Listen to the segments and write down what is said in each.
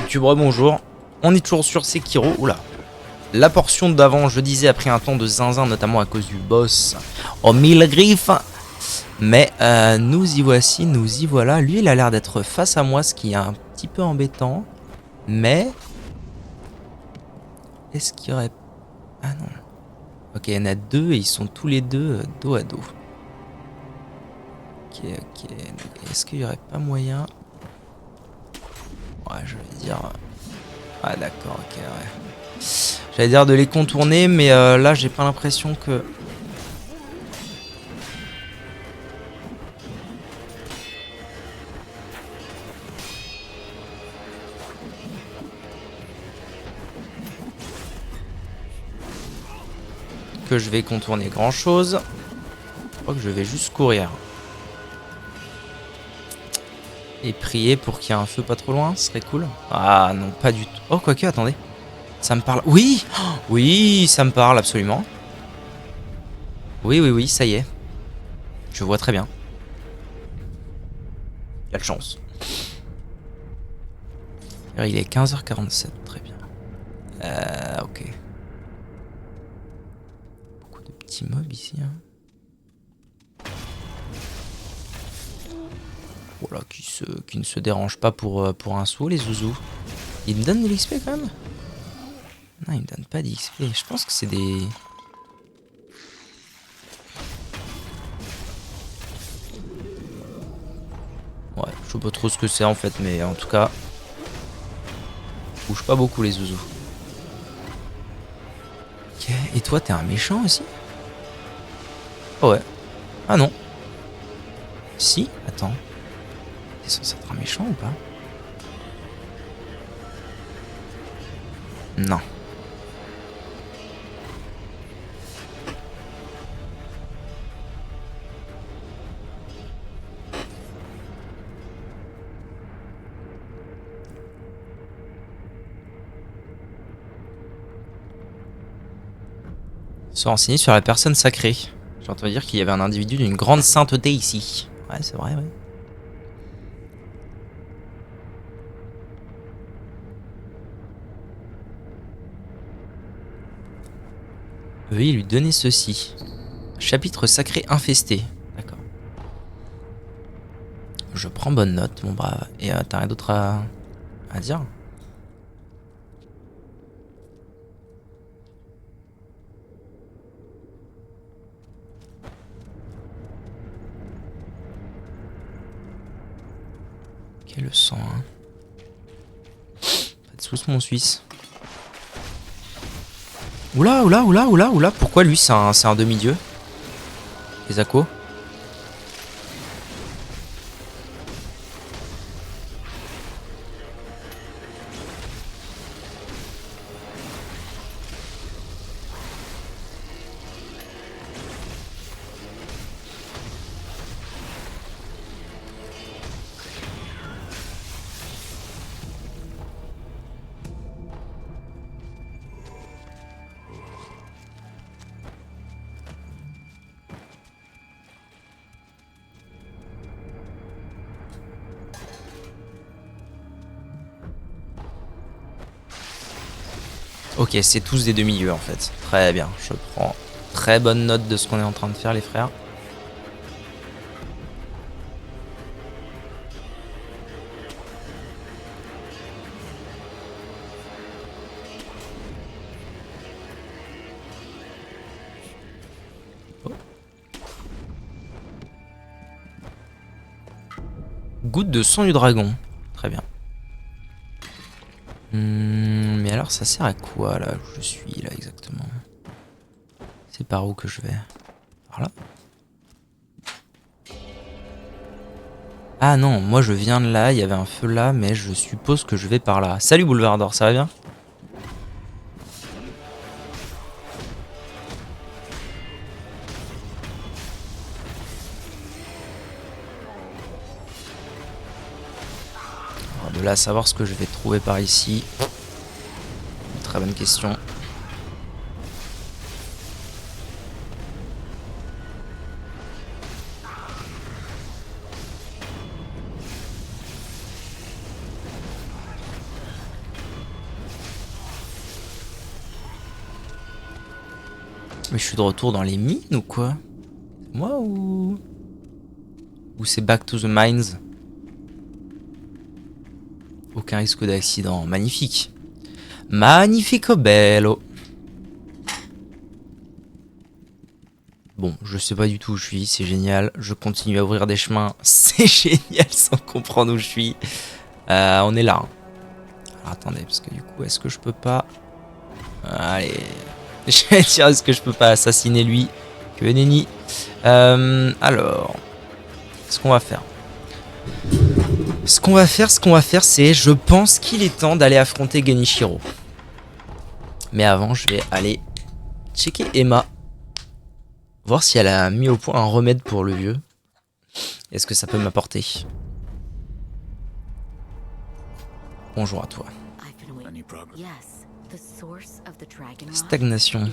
YouTube, bonjour. On est toujours sur Sekiro. Oula. La portion d'avant, je disais, a pris un temps de zinzin, notamment à cause du boss aux 1000 griffes. Mais nous y voici, nous y voilà. Lui, il a l'air d'être face à moi, ce qui est un petit peu embêtant. Mais... est-ce qu'il y aurait... ah non. Ok, il y en a deux et ils sont tous les deux dos à dos. Ok, ok. Est-ce qu'il y aurait pas moyen... ouais, je vais dire... ah d'accord, ok, ouais. J'allais dire de les contourner, mais là, j'ai pas l'impression que... je vais contourner grand chose. Je crois que je vais juste courir. Et prier pour qu'il y ait un feu pas trop loin, ce serait cool. Ah non, pas du tout. Oh, quoique, attendez. Ça me parle. Oui, oui, ça me parle absolument. Oui, oui, oui, ça y est. Je vois très bien. Il y a de chance. Il est 15h47, très bien. Ok. Beaucoup de petits mobs ici. Hein. Voilà, qui ne se dérange pas pour un sou, les zouzous. Ils me donnent de l'XP quand même? Non, ils me donnent pas d'XP. Je pense que c'est des... ouais, je sais pas trop ce que c'est en fait, mais en tout cas... bouge pas beaucoup les zouzous. Ok, et toi t'es un méchant aussi? Oh ouais. Ah non. Si, attends. T'es censé être un méchant ou pas? Non. Se renseigner sur la personne sacrée. J'ai entendu dire qu'il y avait un individu d'une grande sainteté ici. Ouais, c'est vrai, ouais. Veuillez lui donner ceci. Chapitre sacré infesté. D'accord. Je prends bonne note, mon brave. Et t'as rien d'autre à dire? Ok, le sang, hein. Pas de sous mon suisse. Oula, oula, oula, oula, oula. Pourquoi lui, c'est un demi-dieu? Les accos? Ok, c'est tous des demi-dieux en fait. Très bien, je prends très bonne note de ce qu'on est en train de faire les frères. Oh. Goutte de sang du dragon. Très bien. Mais alors ça sert à quoi là où je suis là exactement? C'est par où que je vais? Par là? Ah non, moi je viens de là, il y avait un feu là, mais je suppose que je vais par là. Salut Boulevard d'Or, ça va bien? Alors de là à savoir ce que je vais trouver par ici. Une très bonne question. Mais je suis de retour dans les mines ou quoi? Moi ou... Ou c'est back to the mines? Aucun risque d'accident. Magnifique. Magnifico bello. Bon, je sais pas du tout où je suis, c'est génial. Je continue à ouvrir des chemins, c'est génial sans comprendre où je suis. On est là. Hein. Alors, attendez, parce que du coup, est-ce que je peux pas... Allez. Je vais dire, est-ce que je peux pas assassiner lui? Que nenni. Alors... Ce qu'on va faire... Ce qu'on va faire, c'est... Je pense qu'il est temps d'aller affronter Genichiro. Mais avant, je vais aller checker Emma. Voir si elle a mis au point un remède pour le vieux. Est-ce que ça peut m'apporter? Bonjour à toi. Stagnation.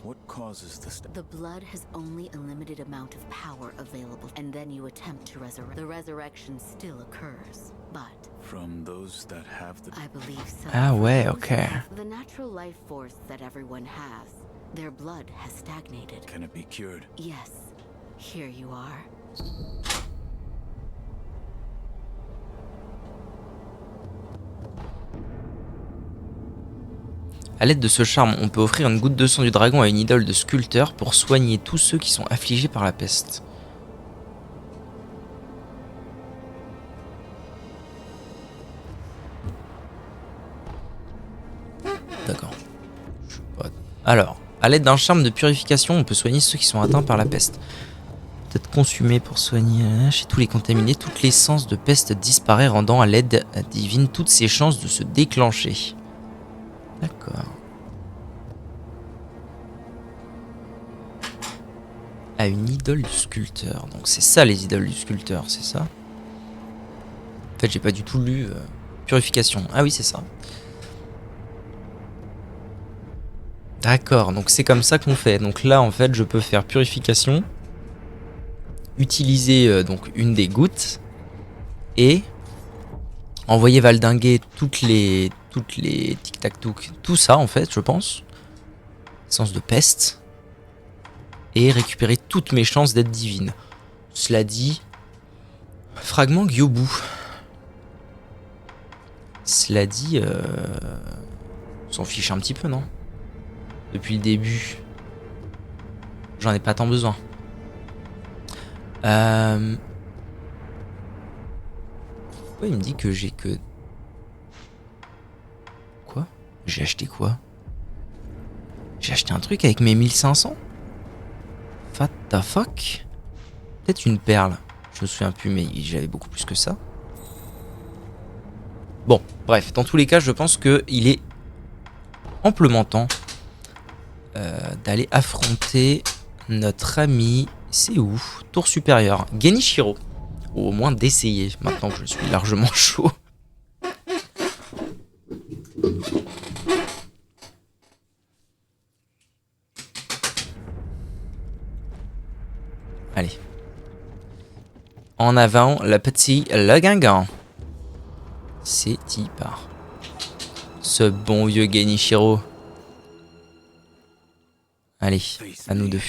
What causes the The blood has only a limited amount of power available, and then you attempt to resurrect. The resurrection still occurs, but from those that have the I believe some. Ah ouais, those ok. who have the natural life force that everyone has. Their blood has stagnated. can it be cured? Yes, here you are. A l'aide de ce charme, on peut offrir une goutte de sang du dragon à une idole de sculpteur pour soigner tous ceux qui sont affligés par la peste. D'accord. Alors, à l'aide d'un charme de purification, on peut soigner ceux qui sont atteints par la peste. Peut-être consumé pour soigner chez tous les contaminés, toute l'essence de peste disparaît, rendant à l'aide divine toutes ses chances de se déclencher. D'accord. À une idole du sculpteur. Donc c'est ça les idoles du sculpteur, c'est ça? En fait j'ai pas du tout lu purification. Ah oui c'est ça. D'accord, donc c'est comme ça qu'on fait. Donc là en fait je peux faire purification. Utiliser donc une des gouttes. Et envoyer valdinguer toutes les tic-tac-touc. Tout ça en fait je pense. Essence de peste. Et récupérer toutes mes chances d'être divine. Cela dit, fragment Gyobu. Cela dit, on s'en fiche un petit peu, non? Depuis le début, j'en ai pas tant besoin. Pourquoi il me dit que j'ai que... Quoi? J'ai acheté quoi? J'ai acheté un truc avec mes 1500? What the fuck? Peut-être une perle. Je me souviens plus, mais j'avais beaucoup plus que ça. Bon, bref, dans tous les cas, je pense qu'il est amplement temps d'aller affronter notre ami. C'est où? Tour supérieure. Genichiro. Ou au moins d'essayer, maintenant que je suis largement chaud. Allez. En avant, le petit, le Guingamp. C'est y part. Ce bon vieux Genichiro. Allez, à nous deux.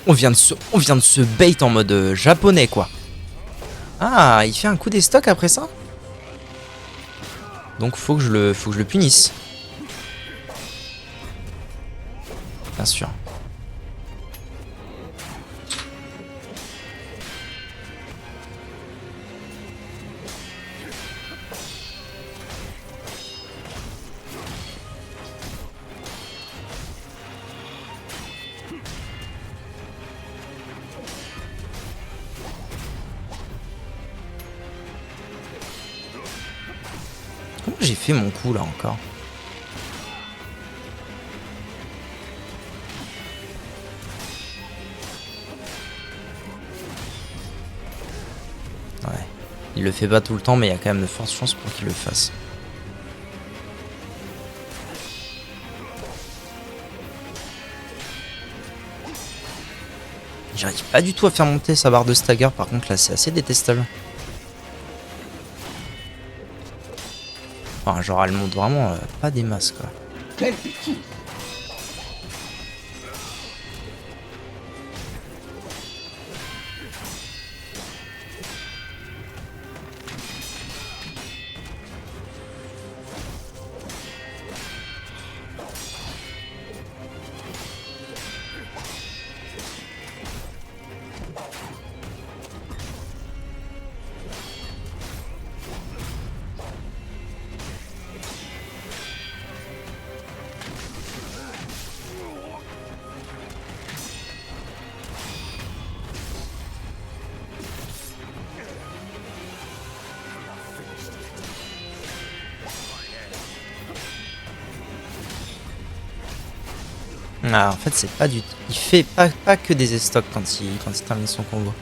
On vient de se bait en mode japonais quoi. Ah, il fait un coup des stocks après ça? Donc faut que je le punisse. Bien sûr. Comment j'ai fait mon coup là encore? Ouais. Il le fait pas tout le temps, mais il y a quand même de fortes chances pour qu'il le fasse. J'arrive pas du tout à faire monter sa barre de stagger, par contre là c'est assez détestable. Enfin genre elle monte vraiment pas des masses quoi. Quelle bêtise! Ah, en fait c'est pas du tout. Il fait pas que des stocks quand il termine son combo.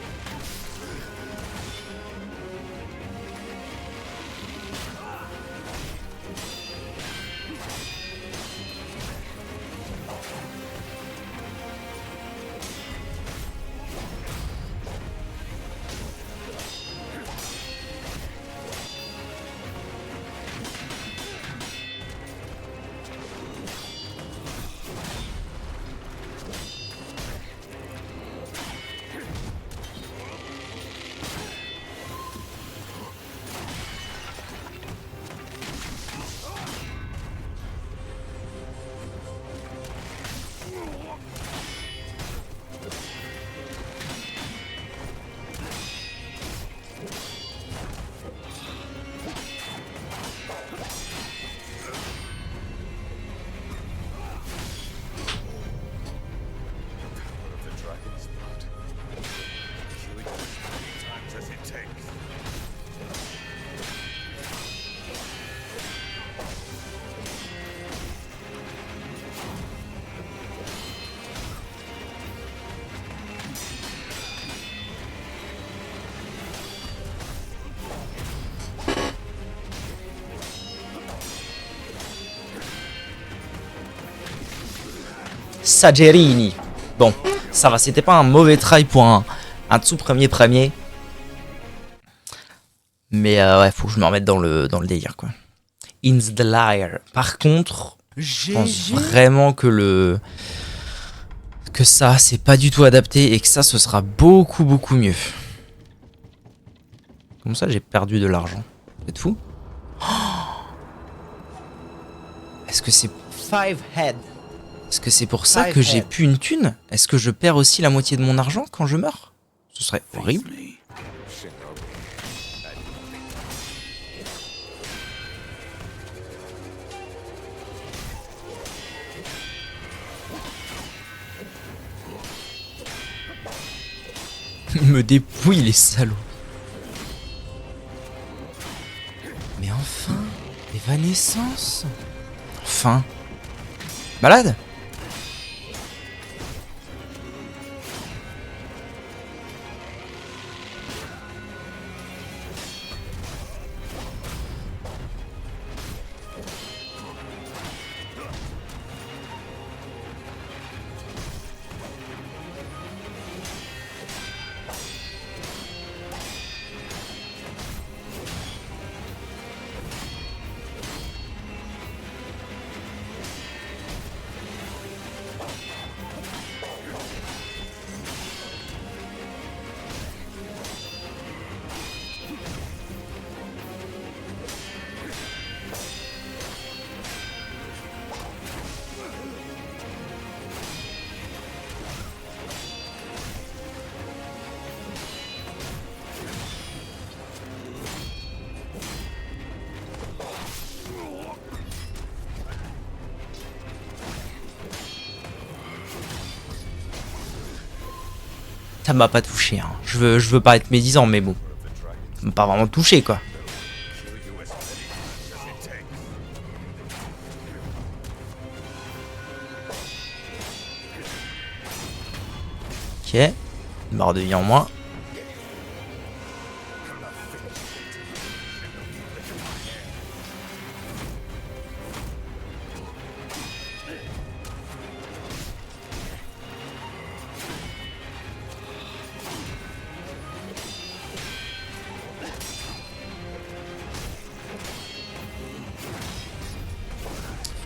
Sagerini. Bon, ça va, c'était pas un mauvais try pour un tout premier. Mais ouais, faut que je me remette dans le délire quoi. In the Liar. Par contre, je pense vraiment que ça c'est pas du tout adapté et que ça ce sera beaucoup mieux. Comme ça j'ai perdu de l'argent. Vous êtes fou? Est-ce que c'est 5 head? Est-ce que c'est pour ça que j'ai plus une thune? Est-ce que je perds aussi la moitié de mon argent quand je meurs? Ce serait horrible. Il me dépouille les salauds. Mais enfin, évanescence. Enfin. Malade. Ça m'a pas touché, hein. Je veux pas être médisant, mais bon. Ça m'a pas vraiment touché, quoi. Ok. Une barre de vie en moins.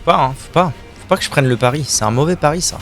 pas, hein, faut pas. Faut pas que je prenne le pari. C'est un mauvais pari, ça.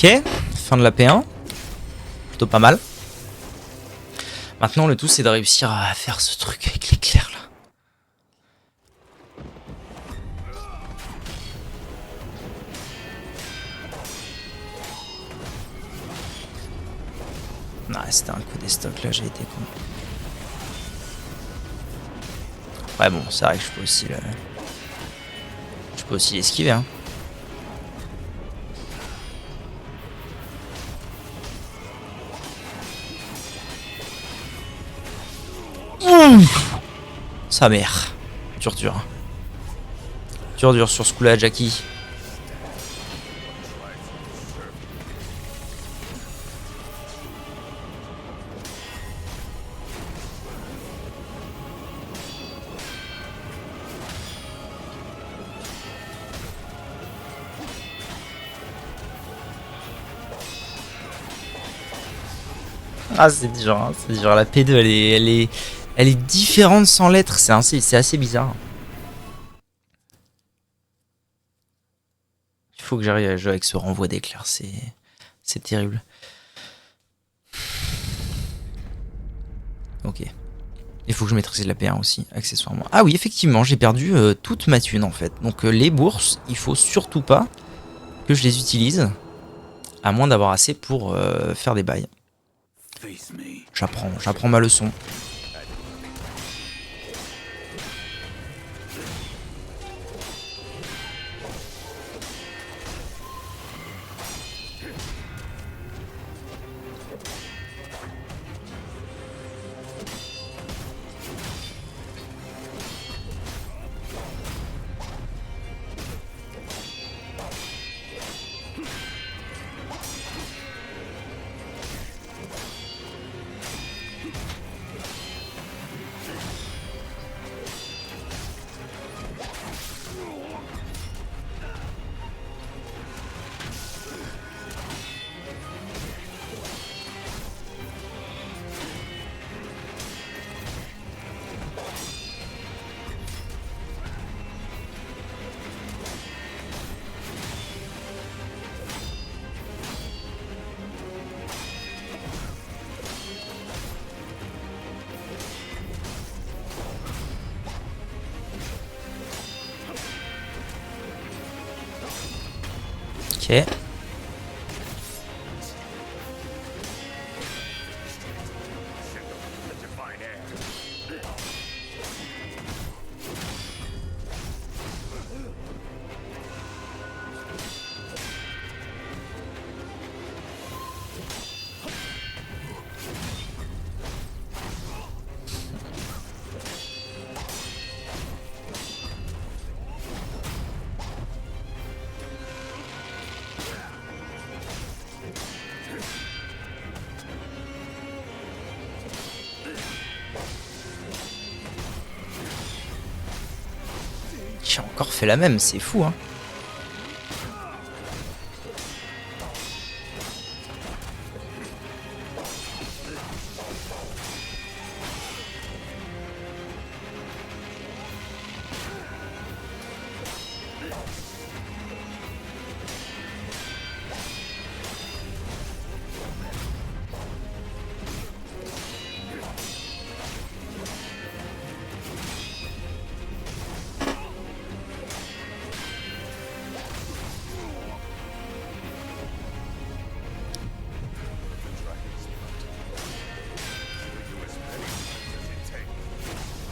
Ok, fin de la P1. Plutôt pas mal. Maintenant, le tout, c'est de réussir à faire ce truc avec l'éclair, là. Non, c'était un coup des stocks, là, j'ai été con. Ouais, bon, c'est vrai que je peux aussi le... Je peux aussi l'esquiver, hein. Sa mère. Dur. Dur sur ce coup-là, Jackie. Ah, c'est dur, hein, c'est dur. La P2, elle est différente sans lettres. C'est assez bizarre. Il faut que j'arrive à jouer avec ce renvoi d'éclair. C'est terrible. Ok. Il faut que je maîtrise la P1 aussi, accessoirement. Ah oui, effectivement, j'ai perdu toute ma thune en fait. Donc les bourses, il faut surtout pas que je les utilise. À moins d'avoir assez pour faire des bails. J'apprends ma leçon. Ok. encore fait la même, c'est fou hein.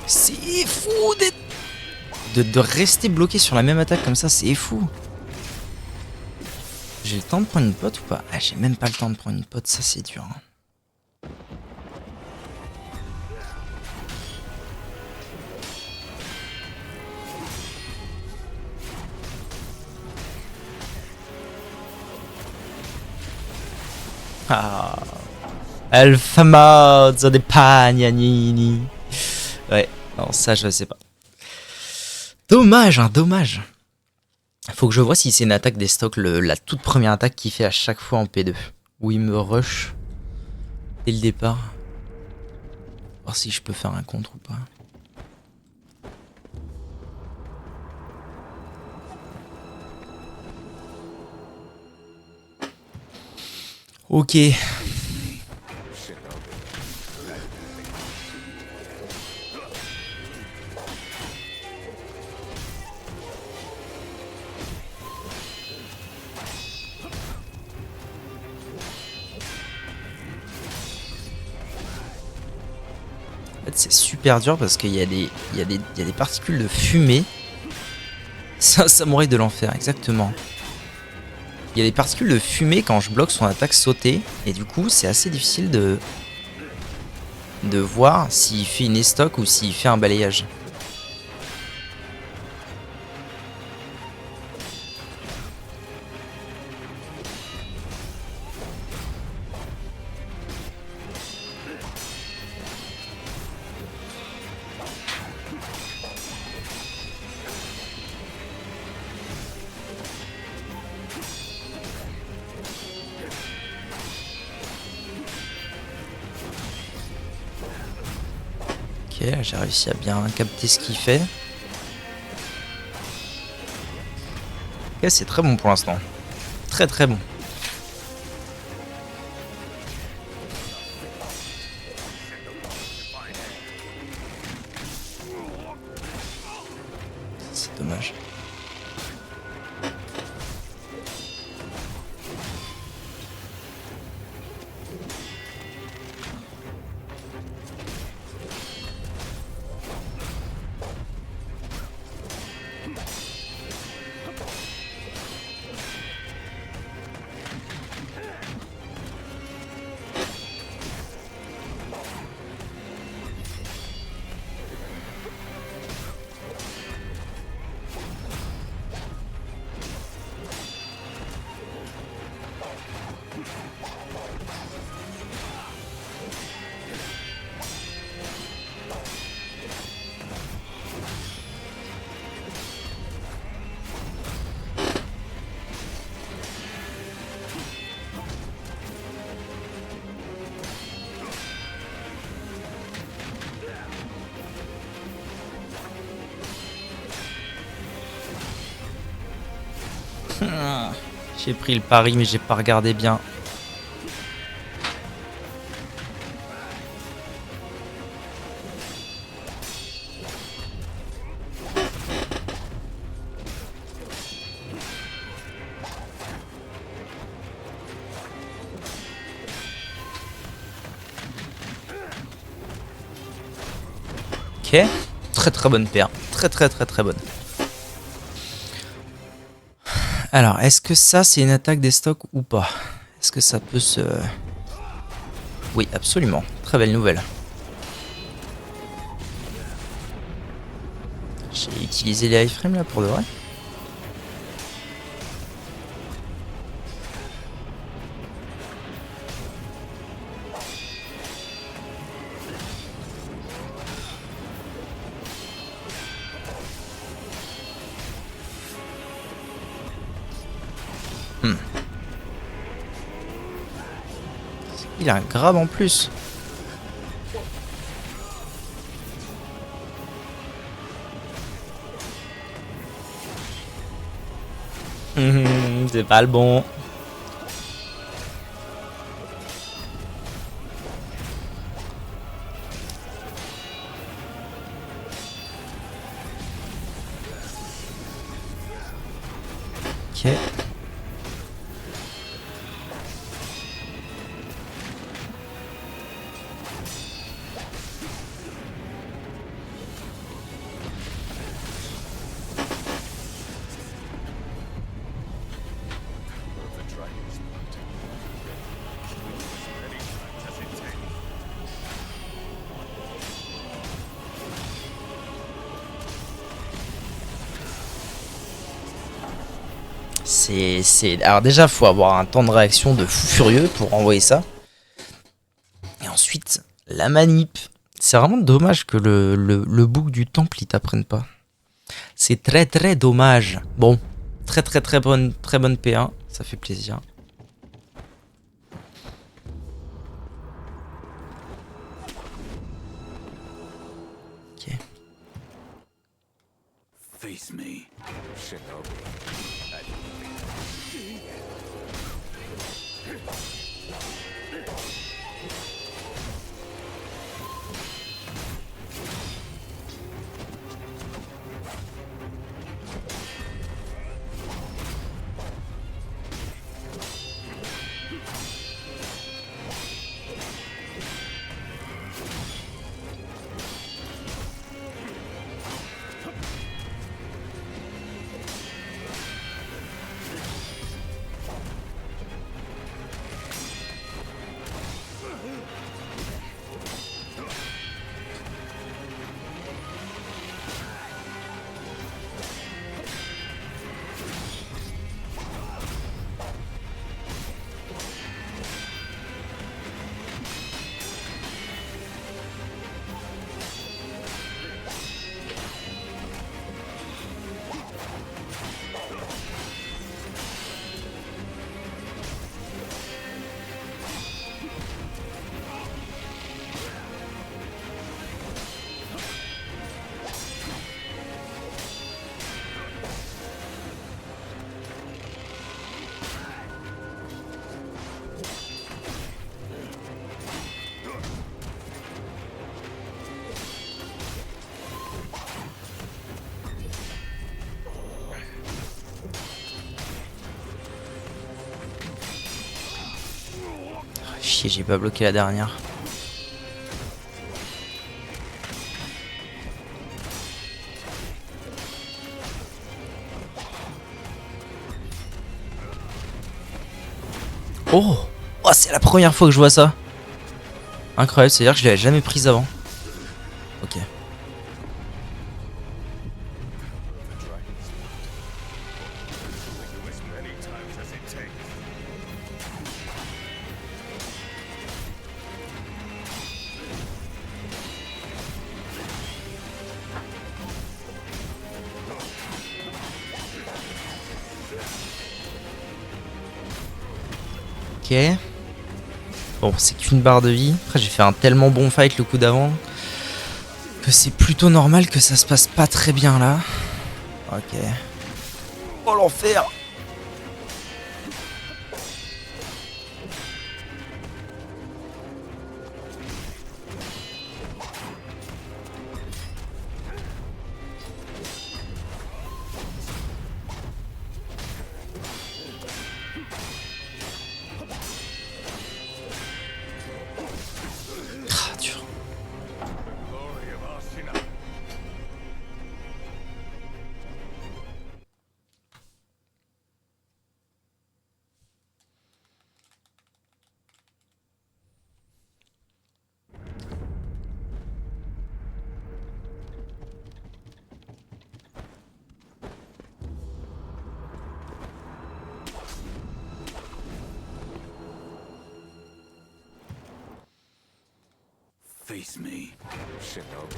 C'est fou de rester bloqué sur la même attaque comme ça, c'est fou. J'ai le temps de prendre une pote ou pas? Ah, j'ai même pas le temps de prendre une pote, ça c'est dur. Hein. Ah, el famoso de Pagnanini. Ouais, non, ça je sais pas. Dommage, hein, dommage. Faut que je vois si c'est une attaque des stocks, la toute première attaque qu'il fait à chaque fois en P2. Où il me rush dès le départ. Voir si je peux faire un contre ou pas. Ok. En fait, c'est super dur parce qu'il y a des particules de fumée. C'est un samouraï de l'enfer, exactement. Il y a des particules de fumée quand je bloque son attaque sautée. Et du coup, c'est assez difficile de voir s'il fait une estoc ou s'il fait un balayage. Ok, j'ai réussi à bien capter ce qu'il fait. Ok, c'est très bon pour l'instant. Très très bon. C'est dommage. J'ai pris le pari mais j'ai pas regardé bien. Ok, très très bonne paire, très bonne. Alors, est-ce que ça c'est une attaque des stocks ou pas? Est-ce que ça peut se... Oui, absolument, très belle nouvelle. J'ai utilisé les iframes là pour de vrai. Il a un grab en plus. C'est pas le bon. Ok. Alors déjà, faut avoir un temps de réaction de fou furieux pour envoyer ça. Et ensuite, la manip. C'est vraiment dommage que le bouc du temple, il t'apprenne pas. C'est très très dommage. Bon, très bonne P1, ça fait plaisir. Ok. Face me, Shinobi. Chier, j'ai pas bloqué la dernière. Oh, oh, c'est la première fois que je vois ça. Incroyable, c'est-à-dire que je l'avais jamais prise avant. Ok. Ok. Bon, c'est qu'une barre de vie. Après, j'ai fait un tellement bon fight le coup d'avant que c'est plutôt normal que ça se passe pas très bien là. Ok. Oh l'enfer! Ah, dur. Face me, Shinobi.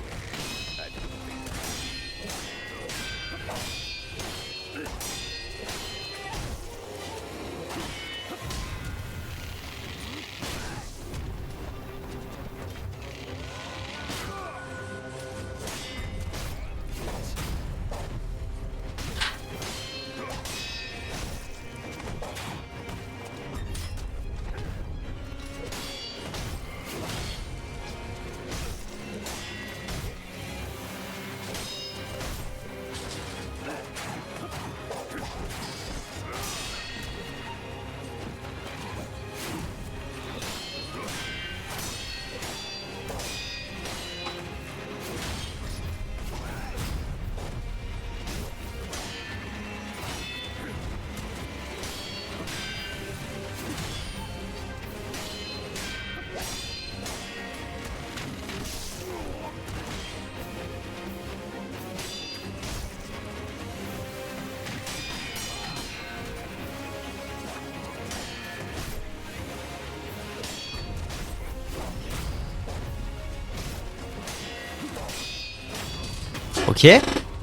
Ok,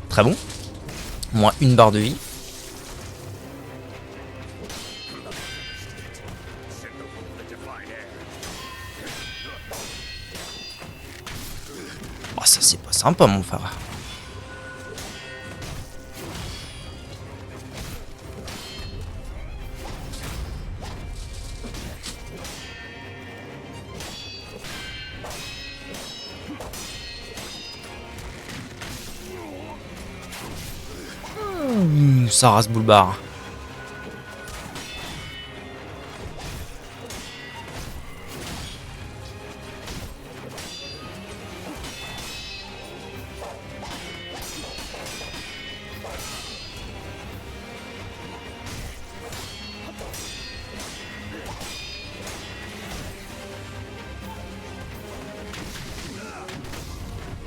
très bon. Moins une barre de vie. Oh, ça c'est pas sympa mon frère. Ça rase boulbar.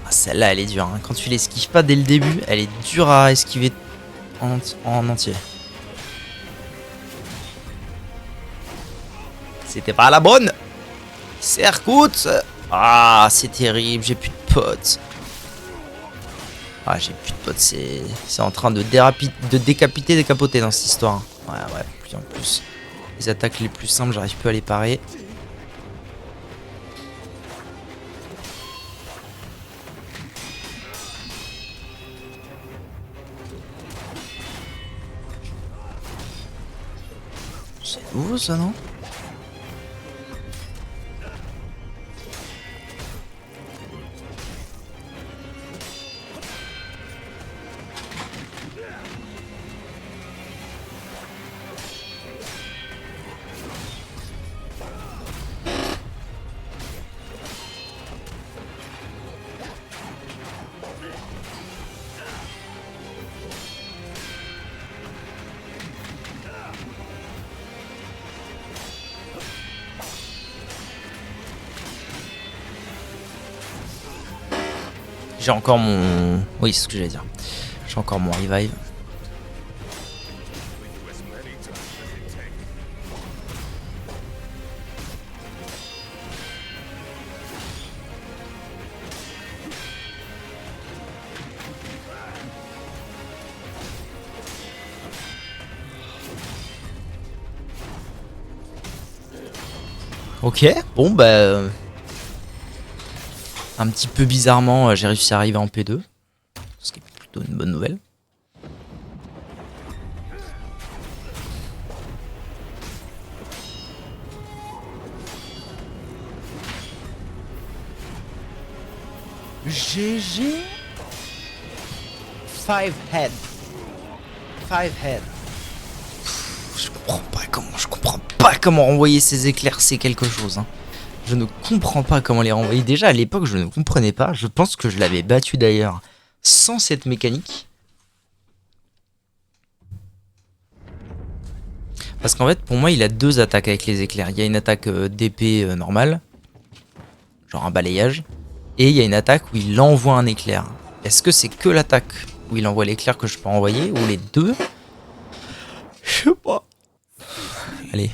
Ah, celle-là elle est dure, hein. Quand tu l'esquives pas dès le début, elle est dure à esquiver en entier. C'était pas la bonne. Sercoute. Ah, c'est terrible, j'ai plus de potes. Ah, j'ai plus de potes, c'est en train de décapiter, décapoter dans cette histoire. Ouais, plus en plus. Les attaques les plus simples, j'arrive plus à les parer. C'est nouveau ça, non? J'ai encore mon... Oui, c'est ce que j'allais dire. J'ai encore mon revive. Ok, bon bah... Un petit peu bizarrement, j'ai réussi à arriver en P2. Ce qui est plutôt une bonne nouvelle. GG 5 head. 5 head. Je comprends pas comment renvoyer ces éclairs, c'est quelque chose. Hein. Je ne comprends pas comment les renvoyer. Déjà à l'époque, je ne comprenais pas. Je pense que je l'avais battu d'ailleurs sans cette mécanique. Parce qu'en fait, pour moi, il a deux attaques avec les éclairs. Il y a une attaque d'épée normale, genre un balayage. Et il y a une attaque où il envoie un éclair. Est-ce que c'est que l'attaque où il envoie l'éclair que je peux envoyer, ou les deux? Je sais pas. Allez.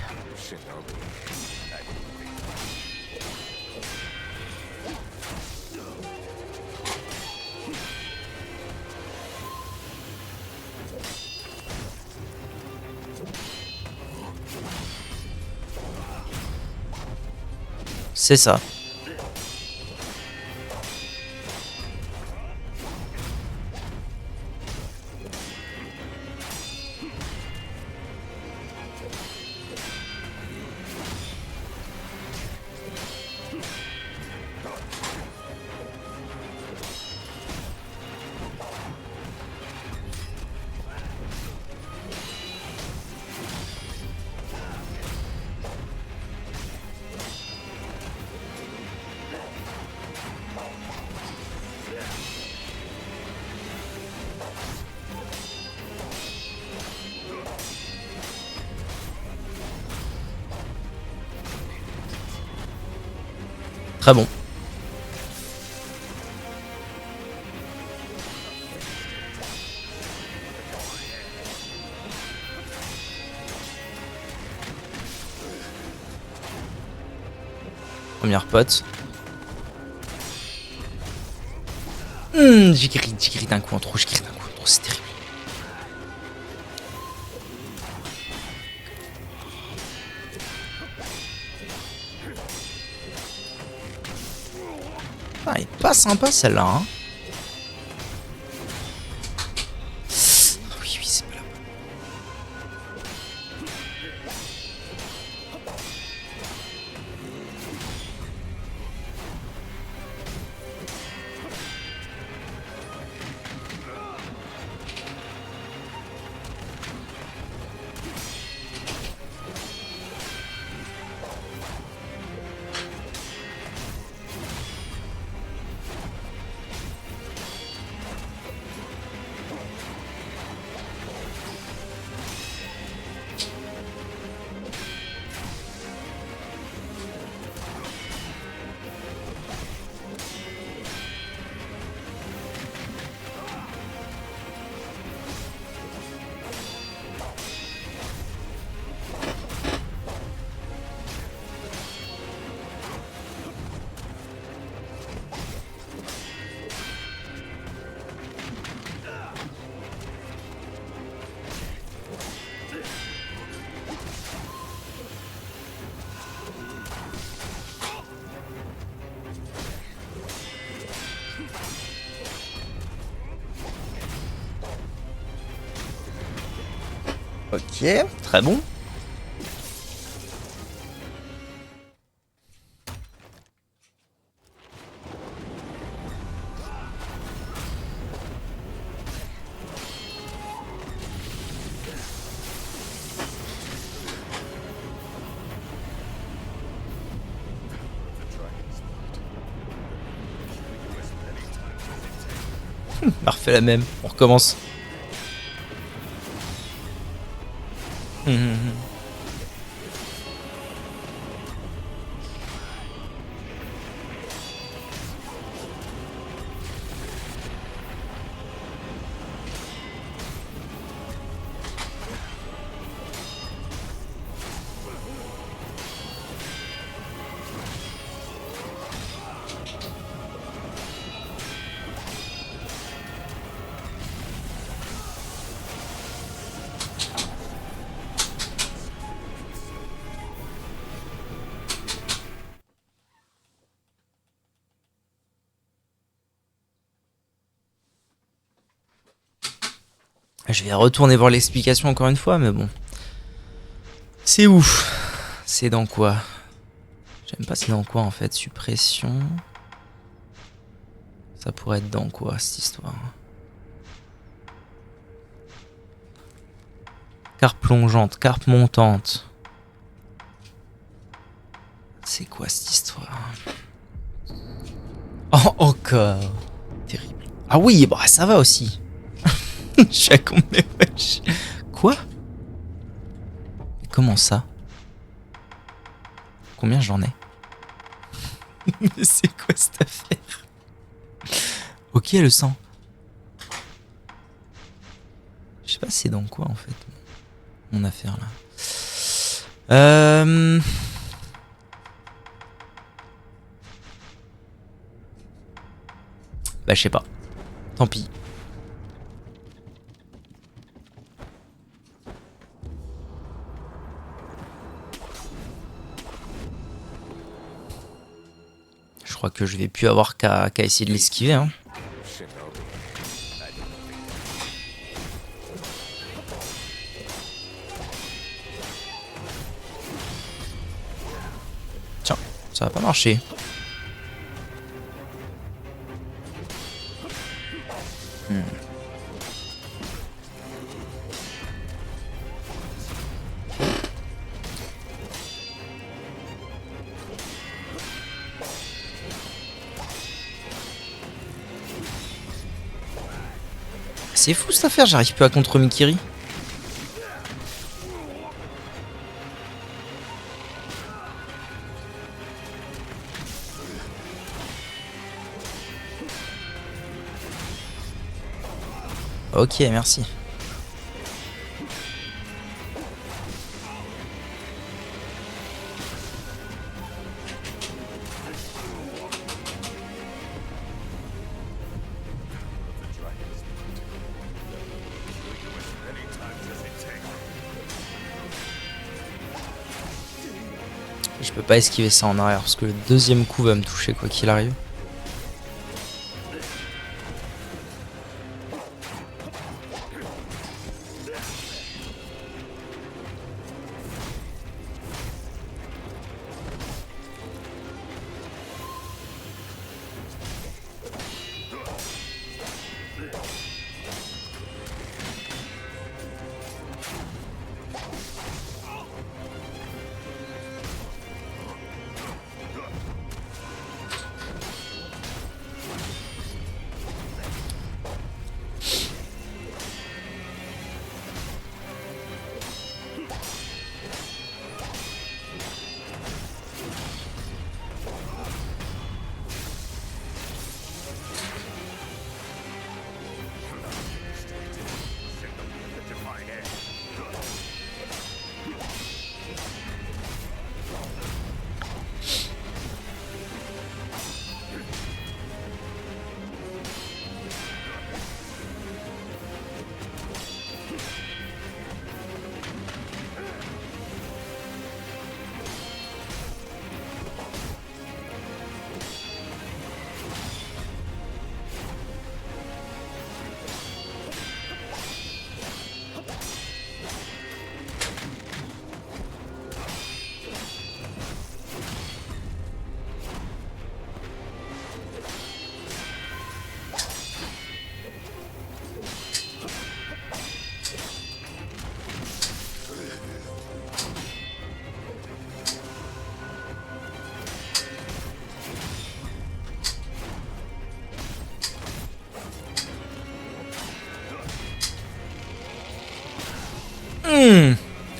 C'est ça. Très bon. Première pote. J'ai grillé d'un coup en trop, c'est terrible. Ah, elle est pas sympa celle-là, hein. Oui, c'est pas là. Ok, très bon. On a refait la même, on recommence. Je vais retourner voir l'explication encore une fois, mais bon. C'est où? C'est dans quoi? J'aime pas c'est dans quoi en fait. Suppression. Ça pourrait être dans quoi cette histoire? Carpe plongeante, carpe montante. C'est quoi cette histoire? Oh, encore. Terrible. Ah oui, bah ça va aussi. Je suis à combien? Quoi? Comment ça? Combien j'en ai? Mais c'est quoi cette affaire? Ok, le sang. Je sais pas c'est dans quoi en fait mon affaire là. Bah je sais pas. Tant pis. Je crois que je vais plus avoir qu'à essayer de l'esquiver, hein. Tiens, ça va pas marcher. C'est fou cette affaire, j'arrive plus à contre Mikiri. Ok, merci. peux pas esquiver ça en arrière parce que le deuxième coup va me toucher quoi qu'il arrive.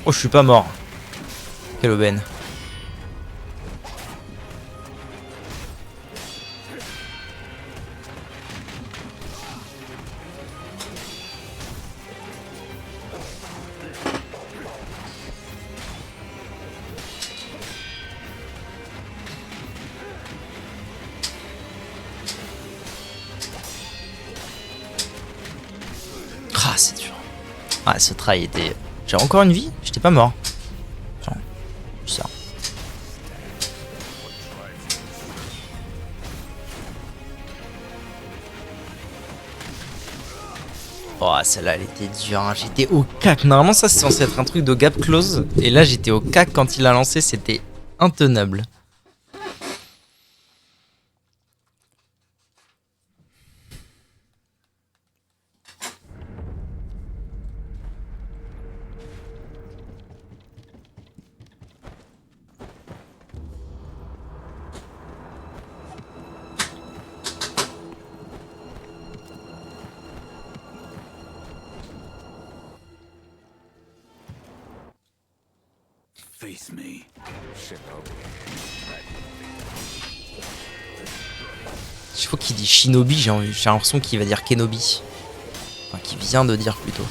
Oh, je suis pas mort. Quelle aubaine. Ah, c'est dur. Ah, ce try était... J'ai encore une vie? J'étais pas mort. Tiens, ça. Oh, celle-là, elle était dure. Hein. J'étais au cac. Normalement, ça, c'est censé être un truc de gap close. Et là, j'étais au cac quand il a lancé. C'était intenable. Face me, Shinobi. Chaque fois qu'il dit Shinobi, j'ai l'impression qu'il va dire Kenobi. Enfin, qu'il vient de dire plutôt.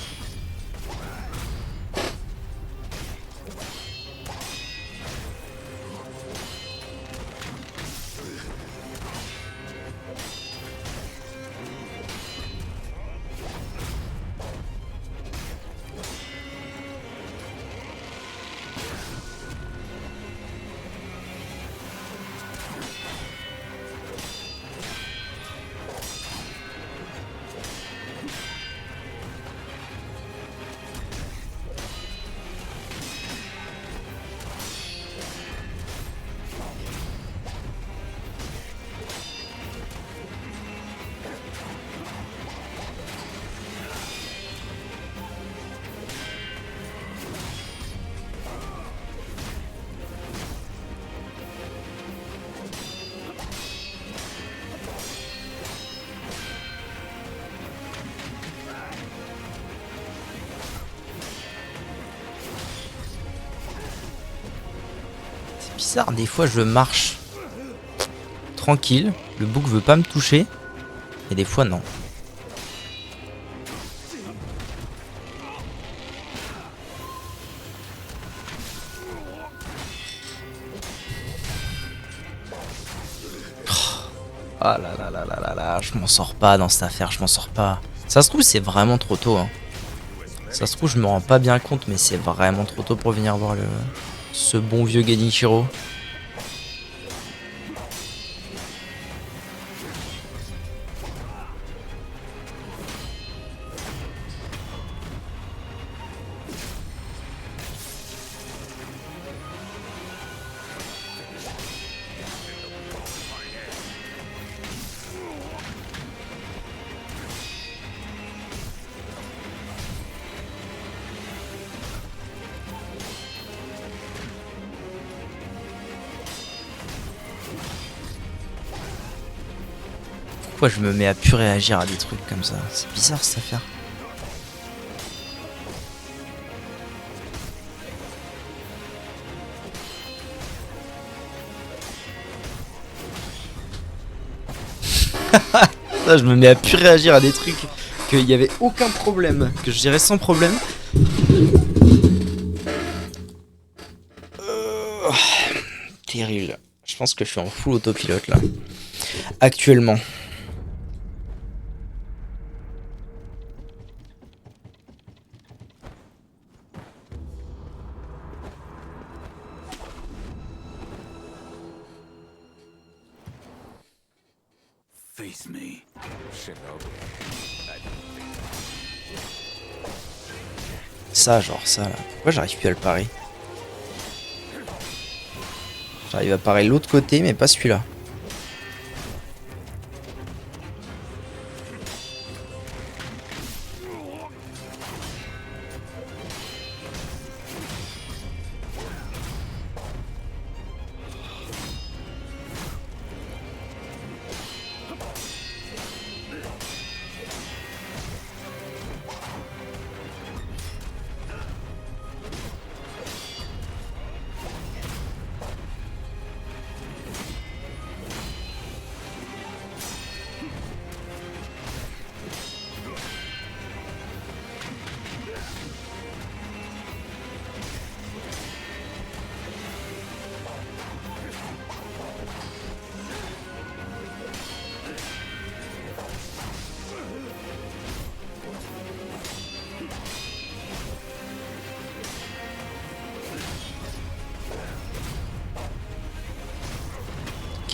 Bizarre, des fois je marche tranquille, le bouc veut pas me toucher, et des fois non. Ah là là là là là là, je m'en sors pas dans cette affaire, je m'en sors pas. Ça se trouve c'est vraiment trop tôt. Hein. Ça se trouve je me rends pas bien compte, mais c'est vraiment trop tôt pour venir voir ce bon vieux Genichiro. Pourquoi je me mets à plus réagir à des trucs comme ça? C'est bizarre cette affaire. Ça, je me mets à plus réagir à des trucs qu'il n'y avait aucun problème, que je gérais sans problème. Terrible. Je pense que je suis en full autopilote là. Actuellement. Face me, Shinobi. Ça, genre ça là. Pourquoi j'arrive plus à le parer? J'arrive à parer l'autre côté, mais pas celui-là.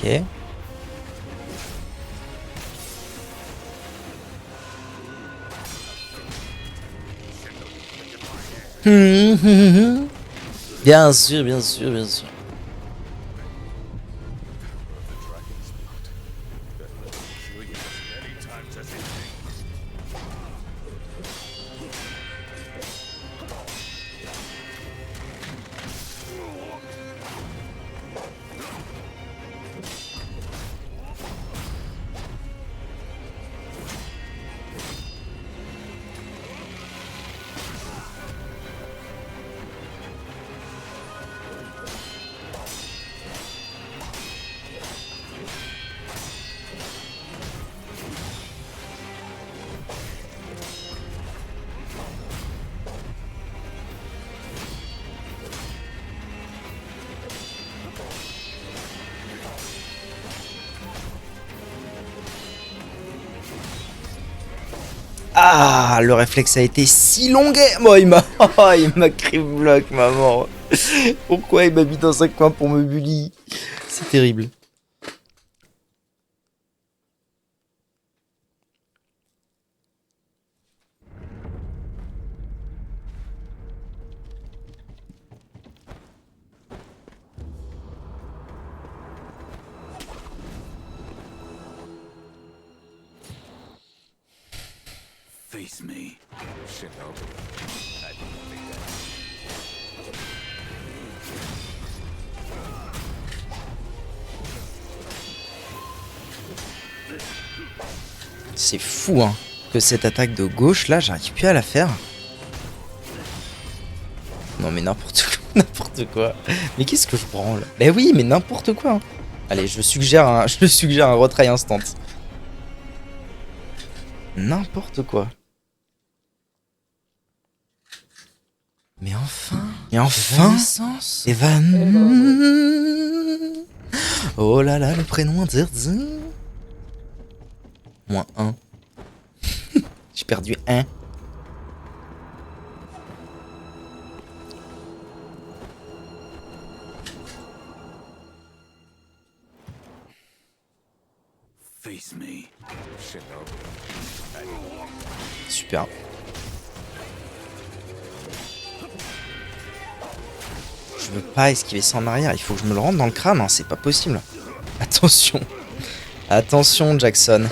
Ok. Bien sûr, bien sûr, bien sûr. Ah, le réflexe a été si longuet. Moi, il m'a crib-block, maman. Pourquoi il m'a mis dans un coin pour me bully? C'est terrible. Face me, Shinobi. I didn't think that. C'est fou, hein, que cette attaque de gauche, là, j'arrive plus à la faire. Non, mais n'importe quoi, n'importe quoi. Mais qu'est-ce que je branle? Ben oui, mais n'importe quoi. Hein. Allez, je suggère un retry instant. N'importe quoi. Mais enfin. Et enfin. Evan. Oh là là, le prénom interdit. Moins 1. J'ai perdu 1. Face me, Shinobi. Super. Je veux pas esquiver ça en arrière, il faut que je me le rende dans le crâne, hein. C'est pas possible. Attention. Attention, Jackson.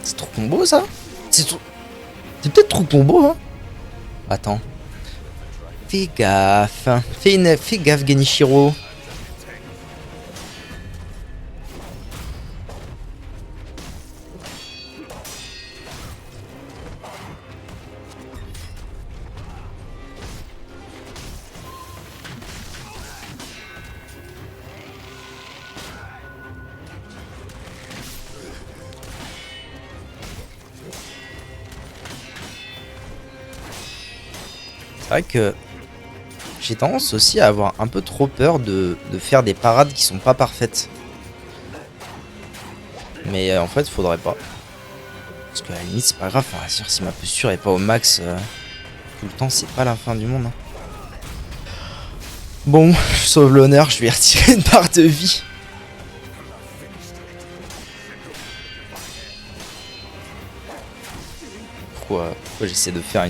C'est trop combo ça. C'est peut-être trop combo hein. Attends. Fais gaffe. Fais gaffe Genichiro. C'est vrai que j'ai tendance aussi à avoir un peu trop peur de faire des parades qui sont pas parfaites. Mais en fait, faudrait pas. Parce qu'à la limite, c'est pas grave. Enfin, si ma posture est pas au max tout le temps, c'est pas la fin du monde. Hein. Bon, je sauve l'honneur, je vais retirer une barre de vie. Pourquoi j'essaie de faire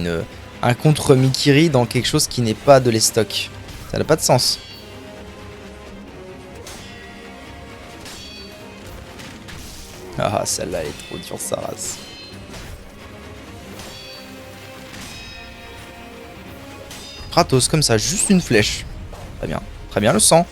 un contre Mikiri dans quelque chose qui n'est pas de l'estoc? Ça n'a pas de sens. Ah, celle-là, elle est trop dure, sa race. Kratos, comme ça, juste une flèche. Très bien le sang.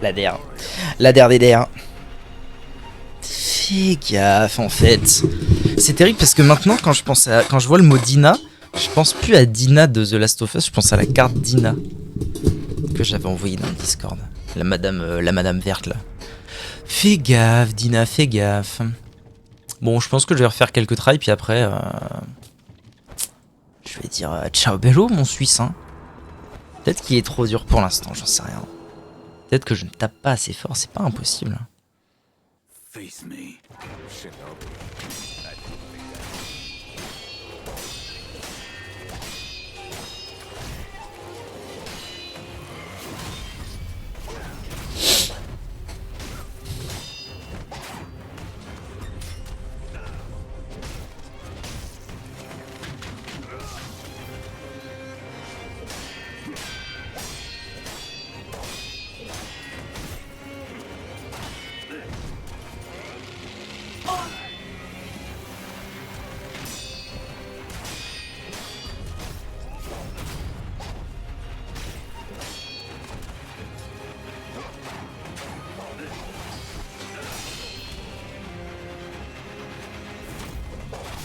La der. La der des der. Fais gaffe en fait. C'est terrible parce que maintenant quand je vois le mot Dina, je pense plus à Dina de The Last of Us, je pense à la carte Dina que j'avais envoyée dans le Discord. La madame verte là. Fais gaffe Dina, fais gaffe. Bon, je pense que je vais refaire quelques tries puis après je vais dire ciao bello mon Suisse hein. Peut-être qu'il est trop dur pour l'instant, j'en sais rien. Peut-être que je ne tape pas assez fort, c'est pas impossible. Face me, Shinobi.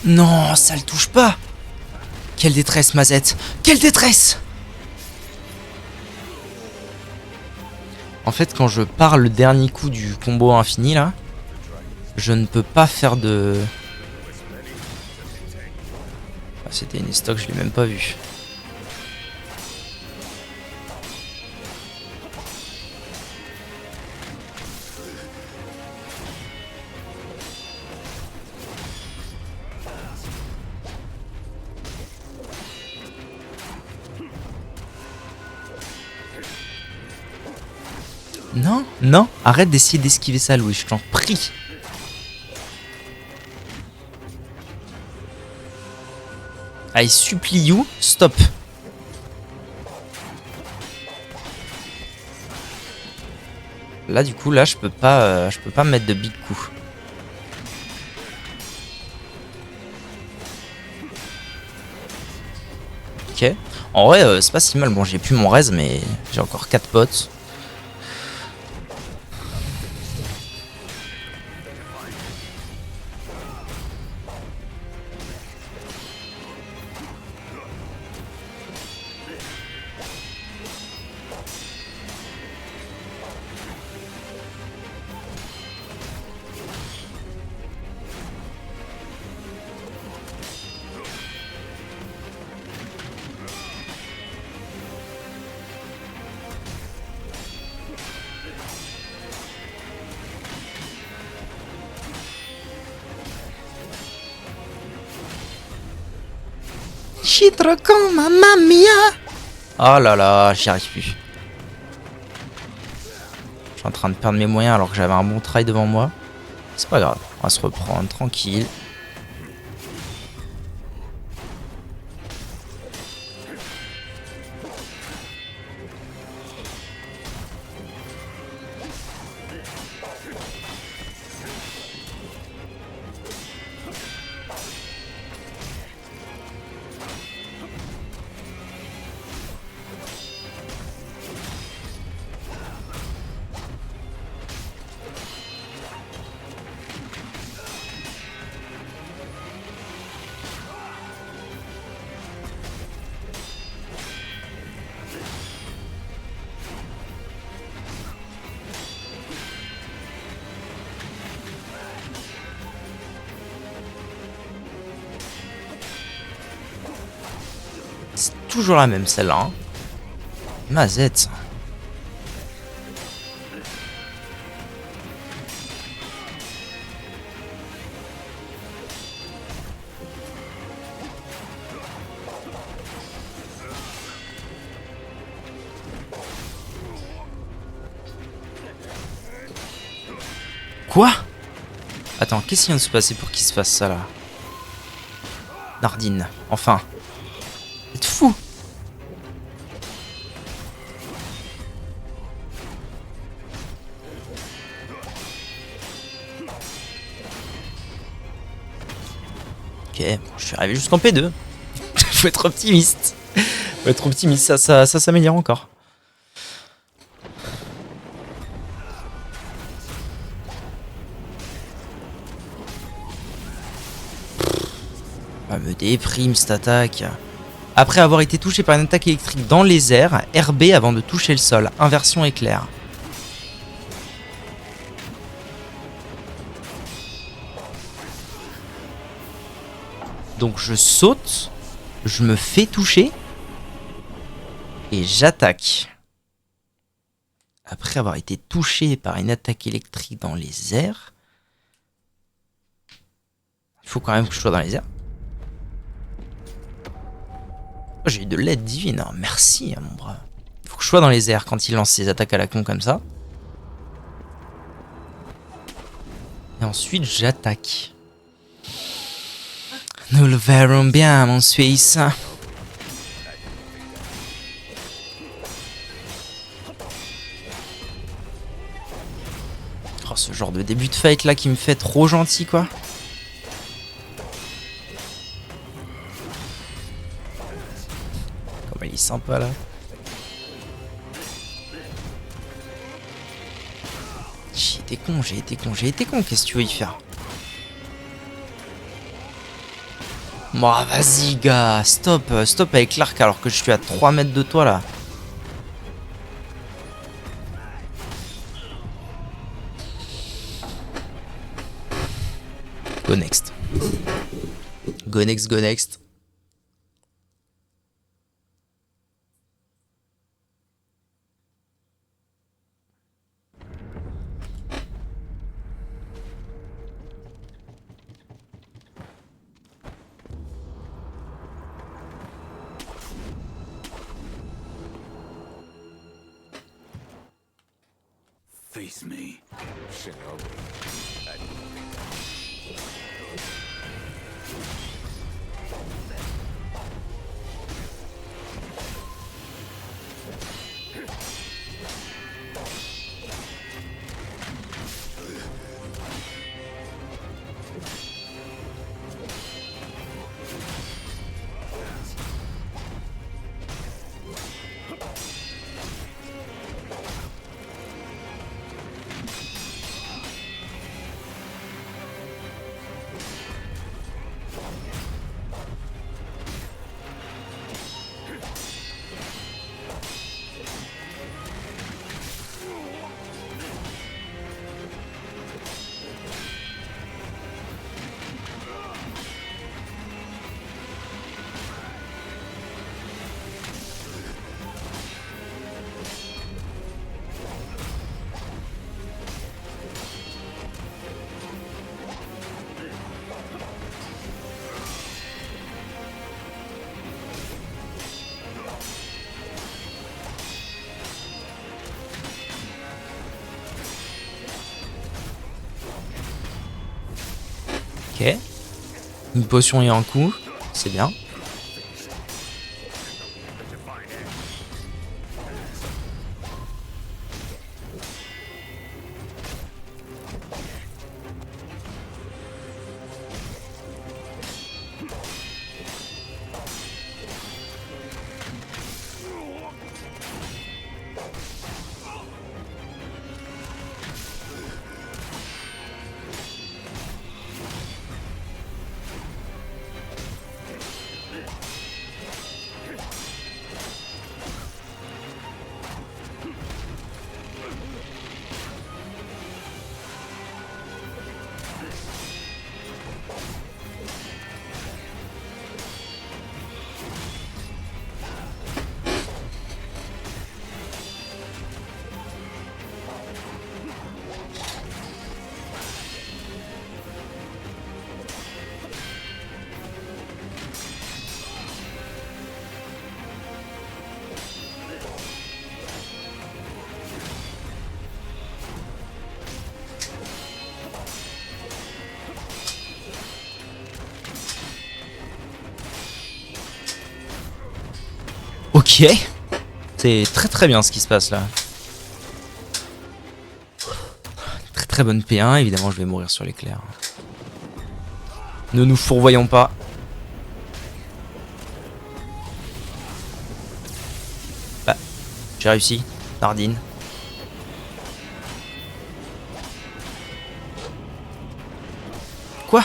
Non, ça le touche pas. Quelle détresse, Mazette. Quelle détresse. En fait, quand je pars le dernier coup du combo infini, là, je ne peux pas faire de... Ah, c'était une stock, je l'ai même pas vu. Non, non, arrête d'essayer d'esquiver ça, Louis, je t'en prie. I supplie you, stop. Là, du coup, là, je peux pas me mettre de big coups. Ok. En vrai, c'est pas si mal. Bon, j'ai plus mon raise, mais j'ai encore 4 potes. Chitracan, mamma mia. Oh là là, j'y arrive plus. Je suis en train de perdre mes moyens alors que j'avais un bon trail devant moi. C'est pas grave, on va se reprendre tranquille. C'est toujours la même celle-là. Hein. Mazette. Quoi? Attends, qu'est-ce qui vient de se passer pour qu'il se fasse ça là? Nardine, enfin. Vous êtes fou. Ok, je suis arrivé jusqu'en P2. Faut être optimiste. Faut être optimiste, ça s'améliore encore. Ça me déprime cette attaque. Après avoir été touché par une attaque électrique dans les airs, RB avant de toucher le sol. Inversion éclair. Donc je saute, je me fais toucher et j'attaque. Après avoir été touché par une attaque électrique dans les airs, il faut quand même que je sois dans les airs. Oh, j'ai eu de l'aide divine, hein. Merci mon brave. Il faut que je sois dans les airs quand il lance ses attaques à la con comme ça. Et ensuite j'attaque. Nous le verrons bien, mon Suisse. Oh, ce genre de début de fight là qui me fait trop gentil quoi. Comme il est sympa là. J'ai été con, qu'est-ce que tu veux y faire? Bon, vas-y, gars, stop avec l'arc alors que je suis à 3 mètres de toi là. Go next. Go next, go next. Face me. Shinobi. Ok. Une potion et un coup, c'est bien. Ok. C'est très très bien ce qui se passe là. Très très bonne P1, évidemment je vais mourir sur l'éclair. Ne nous fourvoyons pas. Bah, j'ai réussi. Nardine. Quoi ?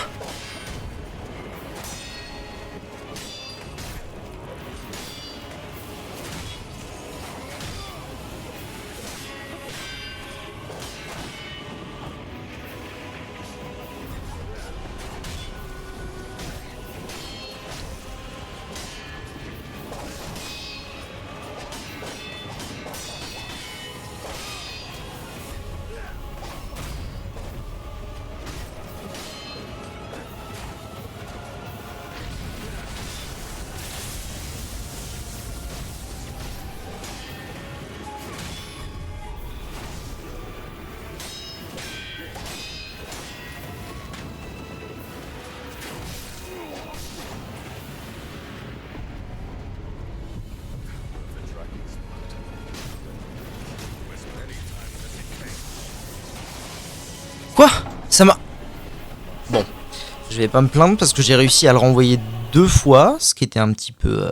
Quoi ? Ça m'a... Bon, je vais pas me plaindre parce que j'ai réussi à le renvoyer 2 fois, ce qui était un petit peu...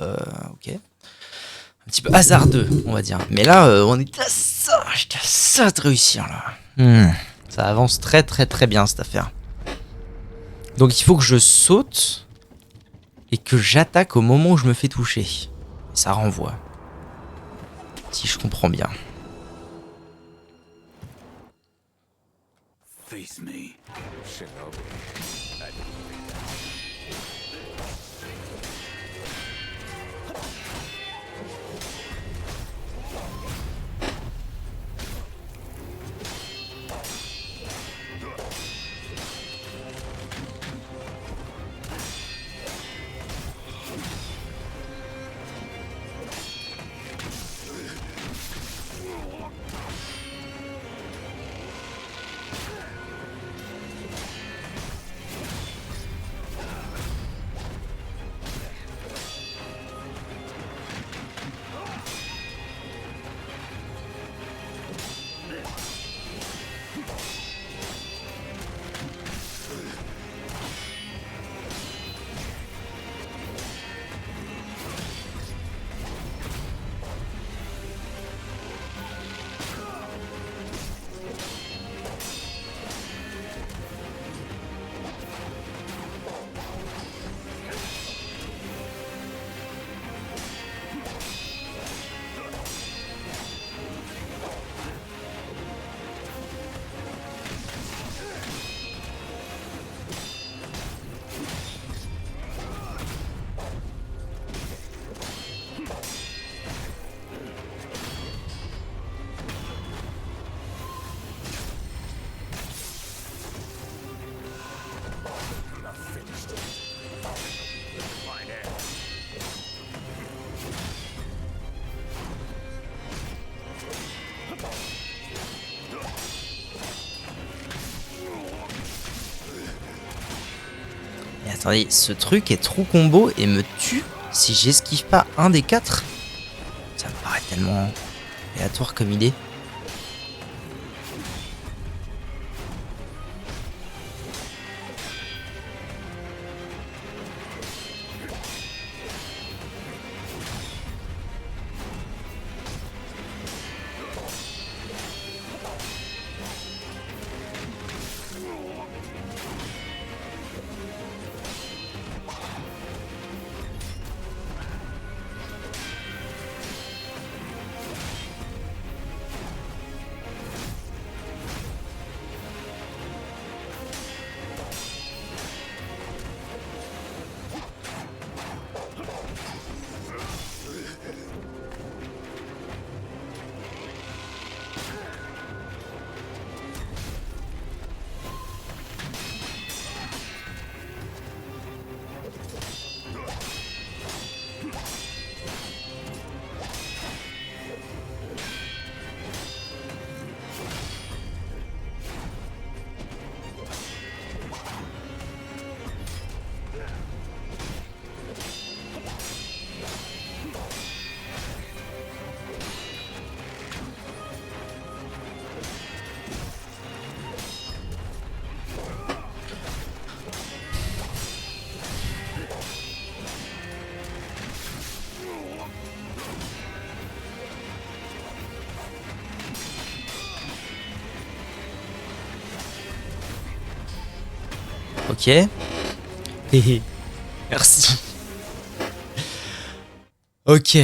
ok. Un petit peu hasardeux, on va dire. Mais là, on est à ça, j'étais à ça de réussir là. Ça avance très très très bien cette affaire. Donc il faut que je saute et que j'attaque au moment où je me fais toucher. Et ça renvoie. Si je comprends bien. Face me, Shinobi. Attendez, ce truc est trop combo et me tue si j'esquive pas un des 4. Ça me paraît tellement aléatoire comme idée. Ok. Merci. Ok.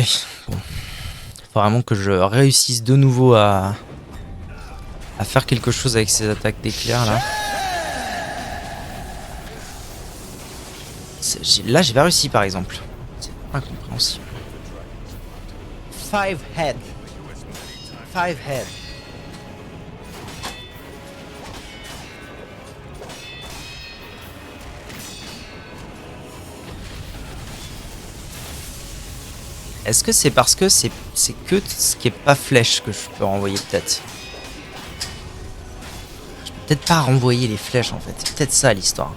Bon. Faut vraiment que je réussisse de nouveau à faire quelque chose avec ces attaques d'éclair là. Là j'ai pas réussi par exemple. C'est incompréhensible. 5 head. 5 head. Est-ce que c'est parce que c'est que ce qui est pas flèche que je peux renvoyer peut-être? Je peux peut-être pas renvoyer les flèches en fait. C'est peut-être ça l'histoire.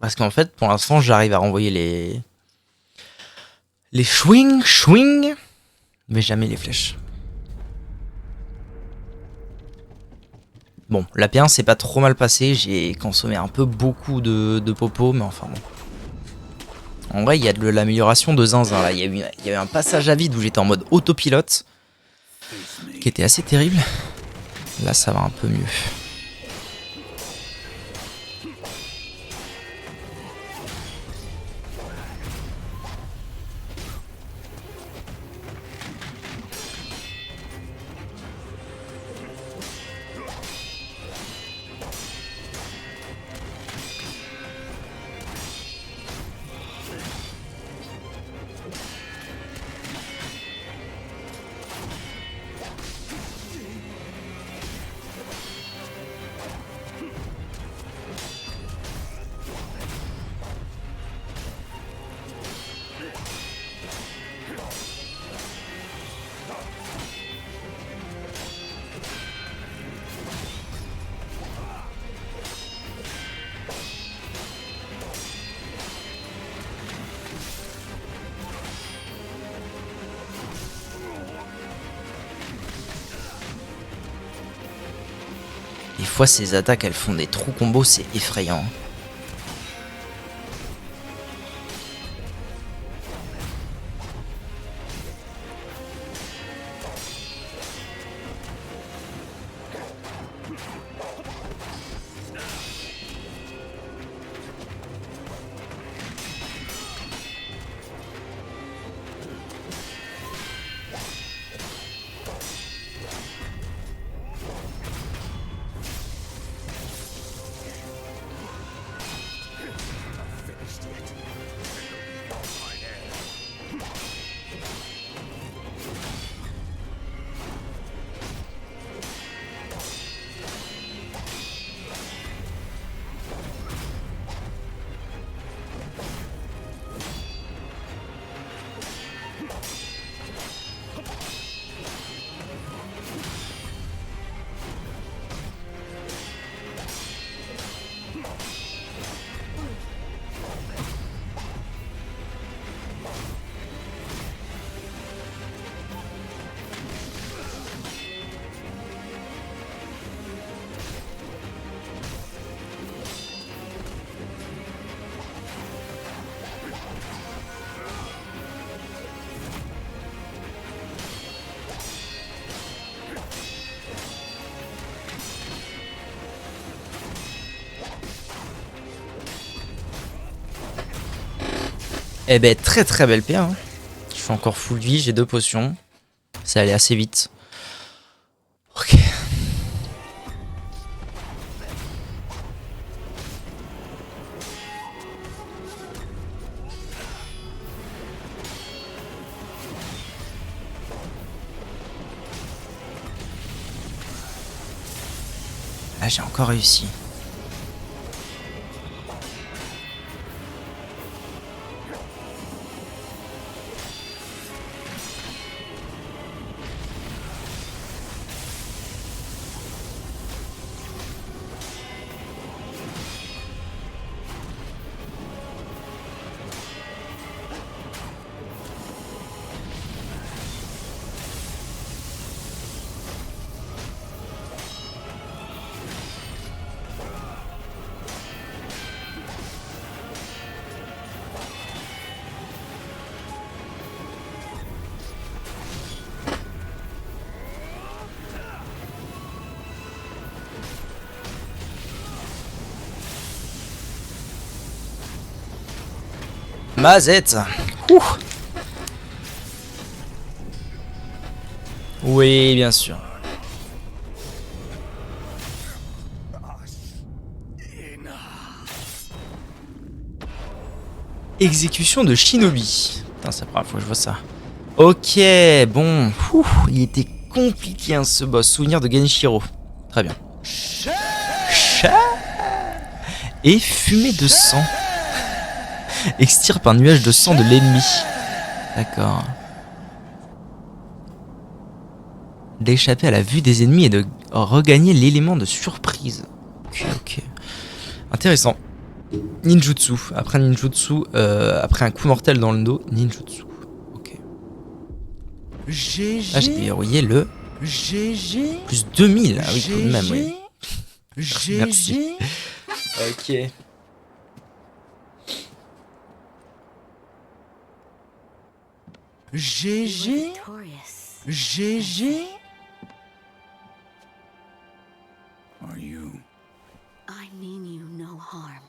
Parce qu'en fait, pour l'instant, j'arrive à renvoyer les swing, mais jamais les flèches. Bon, la P1 c'est pas trop mal passé, j'ai consommé un peu beaucoup de popo, mais enfin bon. En vrai, il y a de l'amélioration de zinzin là. Il y a eu un passage à vide où j'étais en mode autopilote, qui était assez terrible. Là, ça va un peu mieux. Des fois, ces attaques, elles font des trous combos, c'est effrayant. Eh ben très très belle PA. Hein. Je suis encore full vie, j'ai 2 potions. Ça allait assez vite. Ok. Là j'ai encore réussi. Mazette. Ouh. Oui, bien sûr. Exécution de Shinobi. Putain, c'est la première fois que je vois ça. Ok, bon. Ouh, il était compliqué hein, ce boss. Souvenir de Genshiro. Très bien. Chat. Et fumée de sang. Extirpe un nuage de sang de l'ennemi. D'accord. D'échapper à la vue des ennemis et de regagner l'élément de surprise. Ok, ok. Intéressant. Ninjutsu. Après ninjutsu, après un coup mortel dans le dos, ninjutsu. Ok. GG. Ah, j'ai déverrouillé le GG. plus 2000. Ah oui, tout de même, oui. GG. Merci. Ok. You were GG. victorious. GG. Are you? I mean you no harm.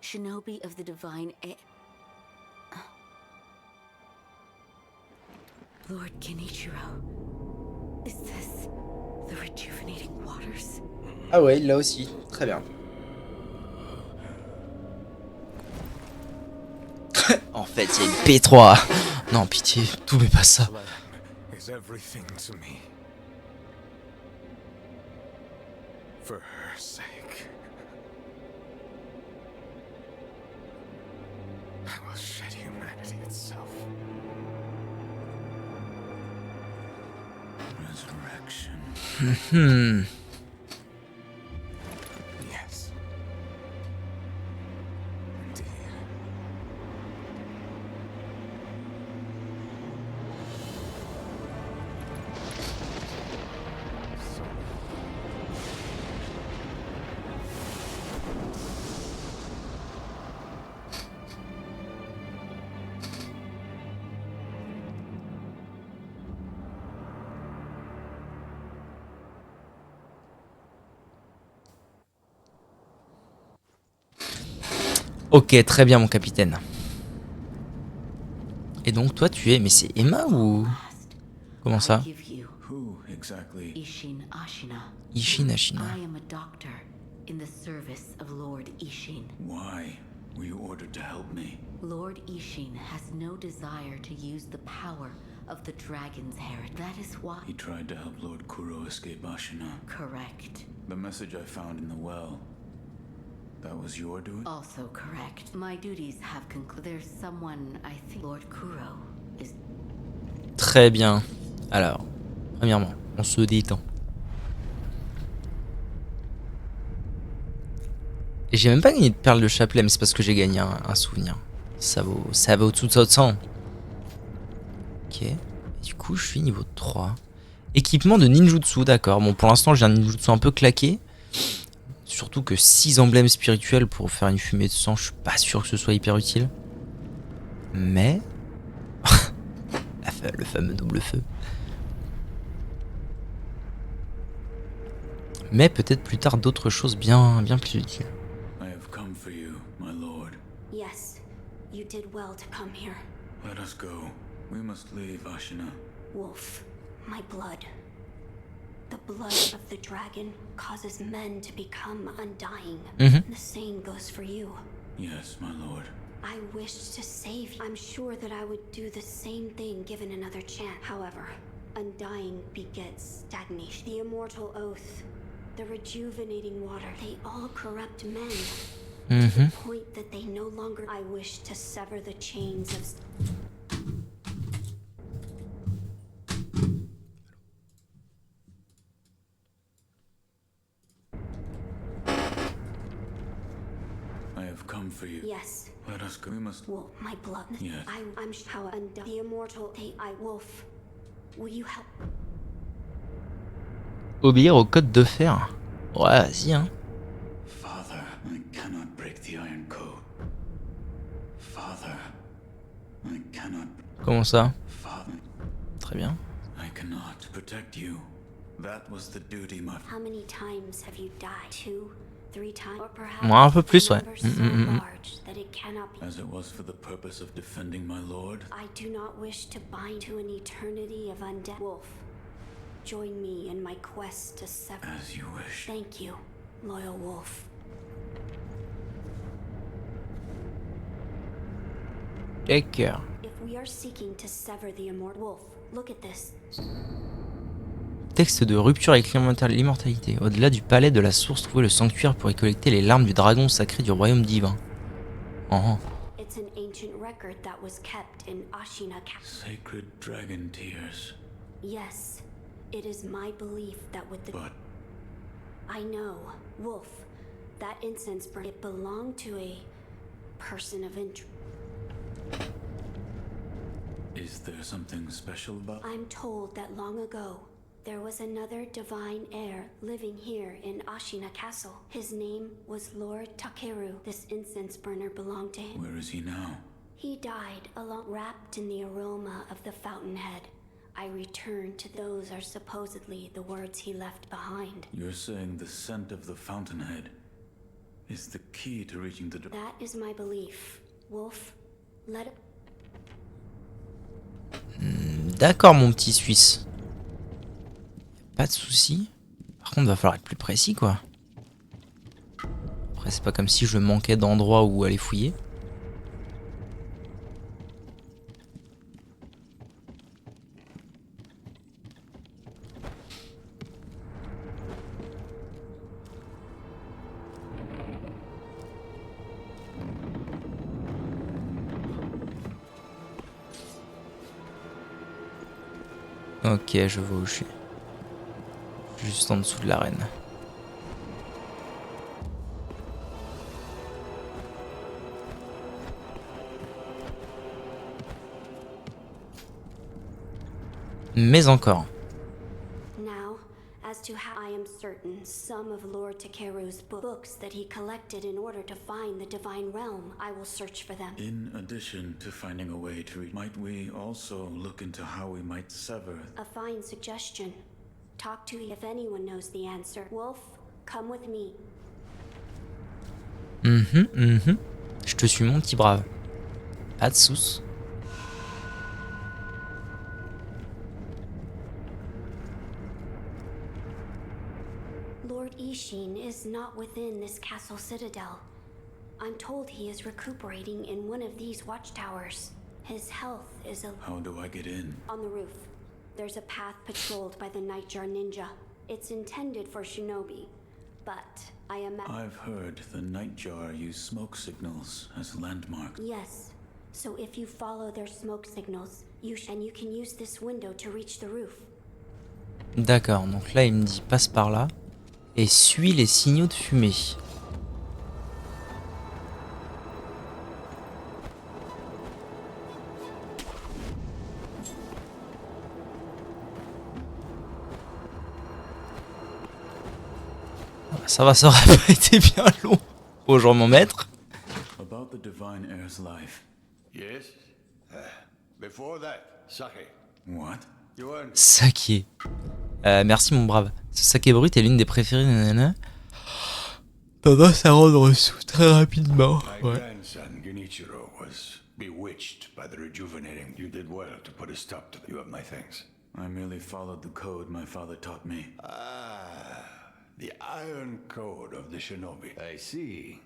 Shinobi of the divine Lord Kenichiro. Is this the rejuvenating waters? Ah ouais, là aussi. Très bien. En fait, il y a une P3. Non, pitié, tout mais pas ça. Is everything to me. For her sake. I will shed humanity itself. Resurrection. Yes. Indeed. Ok, très bien mon capitaine. Et donc toi tu es... Mais c'est Emma ou... Last, Comment I ça? give you Who exactly? Ishin Ashina. Ishin Ashina. I am a doctor in the service of Lord Ishin. Why were you ordered to help me? Lord Ishin has no desire to use the power of the dragon's heritage. That is why. He tried to help Lord Kuro escape Ashina. Correct. The message I found in the well. That was your doing? Also correct. My duties have concluded. There's someone I think Lord Kuro is. Très bien. Alors, premièrement, on se détend. Et j'ai même pas gagné de perle de chapelet, mais c'est parce que j'ai gagné un souvenir. Ça vaut tout autant. Ok. Et du coup, je suis niveau 3. Équipement de ninjutsu, d'accord. Bon, pour l'instant, j'ai un ninjutsu un peu claqué. Surtout que 6 emblèmes spirituels pour faire une fumée de sang, je suis pas sûr que ce soit hyper utile. Mais... le fameux double feu. Mais peut-être plus tard d'autres choses bien plus utiles. I have come for you, my lord. Yes, you did well to come here. Let us go. We must leave Ashina. Wolf, my blood. The blood of the dragon causes men to become undying. The same goes for you. Yes, my lord. I wished to save you. I'm sure that I would do the same thing given another chance. However, undying begets stagnation. The immortal oath, the rejuvenating water, they all corrupt men. To the point that they no longer... I wish to sever the chains of... I have come for you. Yes. Let us go. We must... Wolf, my blood. Yes. I'm how undone. The immortal... Wolf. Will you help? Obéir au code de fer. Ouais, vas-y, hein. Father, I cannot break the iron code. Father, I cannot... Comment ça? Father, Très bien. I cannot protect you. That was the duty, my... How many times have you died? 2, 3 times? Or perhaps Ouais, un peu plus, a ouais. number so large that it cannot be. As it was for the purpose of defending my lord. I do not wish to bind to an eternity of undead. Wolf, join me in my quest to sever. As you wish. Thank you, loyal wolf. Take care. If we are seeking to sever the immortal wolf, look at this. Texte de rupture avec l'immortalité. Au-delà du palais de la source, trouvez le sanctuaire pour y collecter les larmes du dragon sacré du royaume divin. Oh. It's an ancient record that was kept in Ashina Castle. Sacred dragon tears. Yes, it is my belief that with the... But I know, Wolf, that incense burn, it belonged to a person of interest. is there something special about... I'm told that long ago, there was another divine heir living here in Ashina Castle. His name was Lord Takeru. This incense burner belonged to him. Where is he now? He died wrapped in the aroma of the fountainhead. I return to those are supposedly the words he left behind. You're saying the scent of the fountainhead is the key to reaching the... That is my belief. Wolf, let it... D'accord, mon petit Suisse. Pas de soucis. Par contre, va falloir être plus précis, quoi. Après, c'est pas comme si je manquais d'endroits où aller fouiller. Ok, je vois où je suis. Juste en dessous de l'arène. Mais encore. Now, as to how I am certain some of Lord Takeru's books that he collected in order to find the divine realm, I will search for them. In addition to finding a way to reach... Might we also look into how we might sever... A fine suggestion. Talk to if anyone knows the answer. Wolf, come with me. Je te suis, mon petit brave. Pas de soucis. Lord Ishin is not within this castle citadel. I'm told he is recuperating in one of these watchtowers. His health is a... How do I get in? On the roof. There's a path patrolled by the Nightjar Ninja. It's intended for shinobi, but I am... I've heard the Nightjar use smoke signals as landmarks. Yes. So if you follow their smoke signals, you can use this window to reach the roof. D'accord, donc là il me dit passe par là et suis les signaux de fumée. Ça va, ça aurait pas été bien long. Bonjour mon maître. About the divine heir's life. Yes? Before that, sake. What? You weren't... Saké. Merci mon brave. Ce saké brut est l'une des préférées. Nanana. Tendance à rendre sous très rapidement. My Ouais. grandson, Genichiro, was bewitched by the rejuvenating. You did well to put a stop to. You have my thanks. I merely followed the code my father taught me. Ah, the Iron Code of the Shinobi. I see.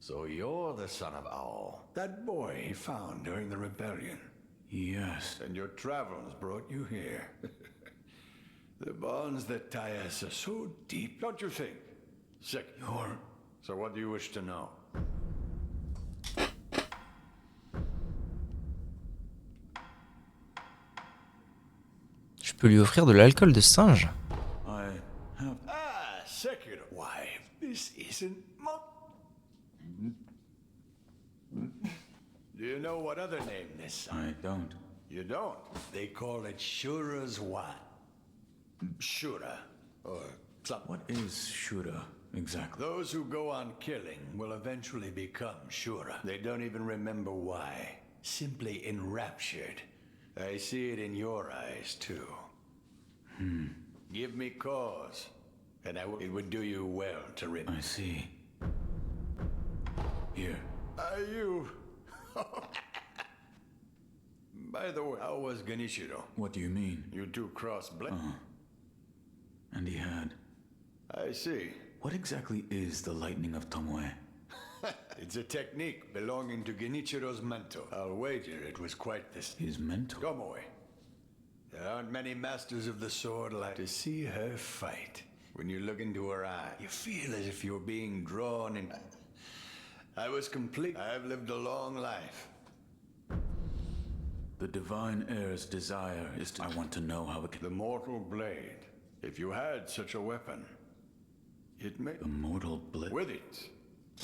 So you're the son of Owl. That boy he found during the rebellion. Yes. And your travels brought you here. The bonds that tie us are so deep, don't you think? Sick. So what do you wish to know? Je peux lui offrir de l'alcool de singe. I have... Ah, Sekiro. Why, this isn't Do you know what other name this? I don't. You don't? They call it Shura's Wan. Shura, or something. What is Shura, exactly? Those who go on killing will eventually become Shura. They don't even remember why. Simply enraptured. I see it in your eyes, too. Give me cause, and it would do you well to I see. Here. Are you... By the way, how was Genichiro? What do you mean? You two crossed blade? And he had... I see. What exactly is the lightning of Tomoe? It's a technique belonging to Genichiro's mentor. I'll wager it was quite this. His mentor? Tomoe. There aren't many masters of the sword like to see her fight. When you look into her eye, you feel as if you're being drawn in. I was complete. I've lived a long life. The divine heir's desire is to... I want to know how it can... The mortal blade. If you had such a weapon, it may... The mortal blade... With it,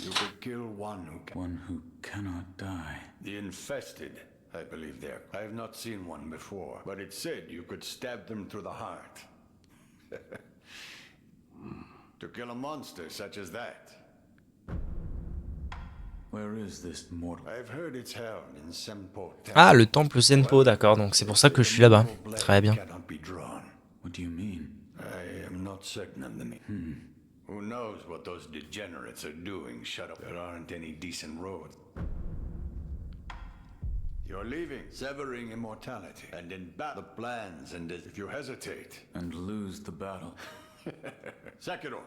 you could kill one who can... One who cannot die. The infested, I believe there. I have not seen one before, but it said you could stab them through the heart. To kill a monster such as that. Where is this mortal? I've heard it's held in Senpo. Ah, le temple Senpo, d'accord, donc c'est pour ça que je suis là-bas. Très bien. Cannot be drawn. What do you mean? I am not certain of the name. Who knows what those degenerates are doing? Shut up. There aren't any decent roads. You're leaving, severing immortality, and in battle the plans, and if you hesitate... And lose the battle. Sekiro!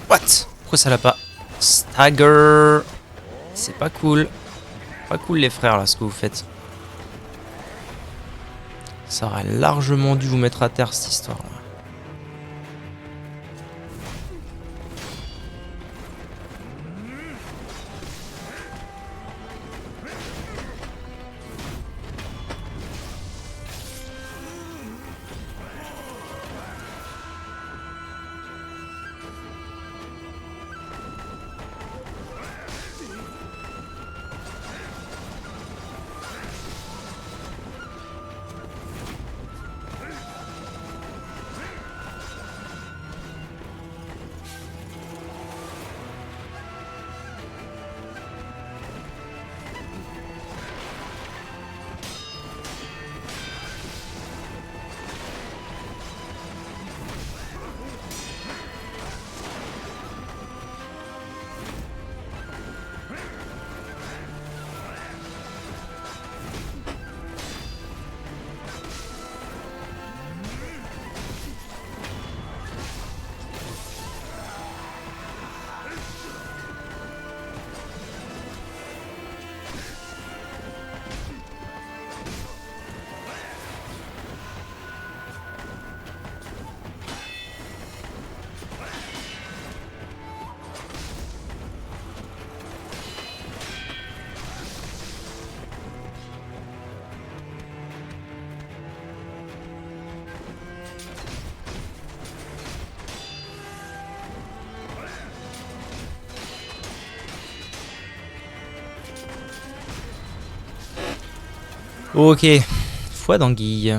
What? Pourquoi ça l'a pas? Stagger. C'est pas cool. Pas cool les frères là ce que vous faites. Ça aurait largement dû vous mettre à terre cette histoire là. Ok, foi d'anguille.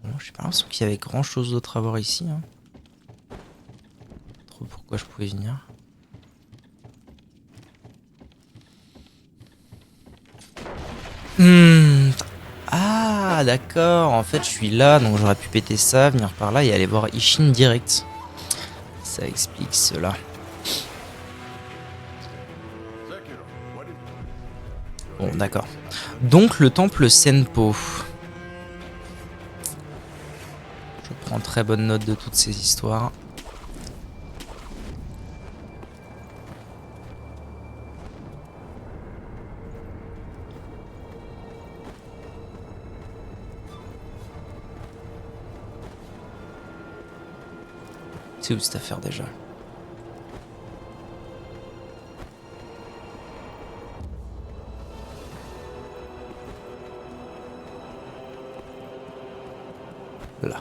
Bon, j'ai pas l'impression qu'il y avait grand chose d'autre à voir ici. Hein. Trop pourquoi je pouvais venir. Ah d'accord, en fait je suis là, donc j'aurais pu péter ça, venir par là et aller voir Ishin direct. Ça explique cela. Bon d'accord. Donc le temple Senpo. Je prends très bonne note de toutes ces histoires. C'est où cette affaire déjà? Là.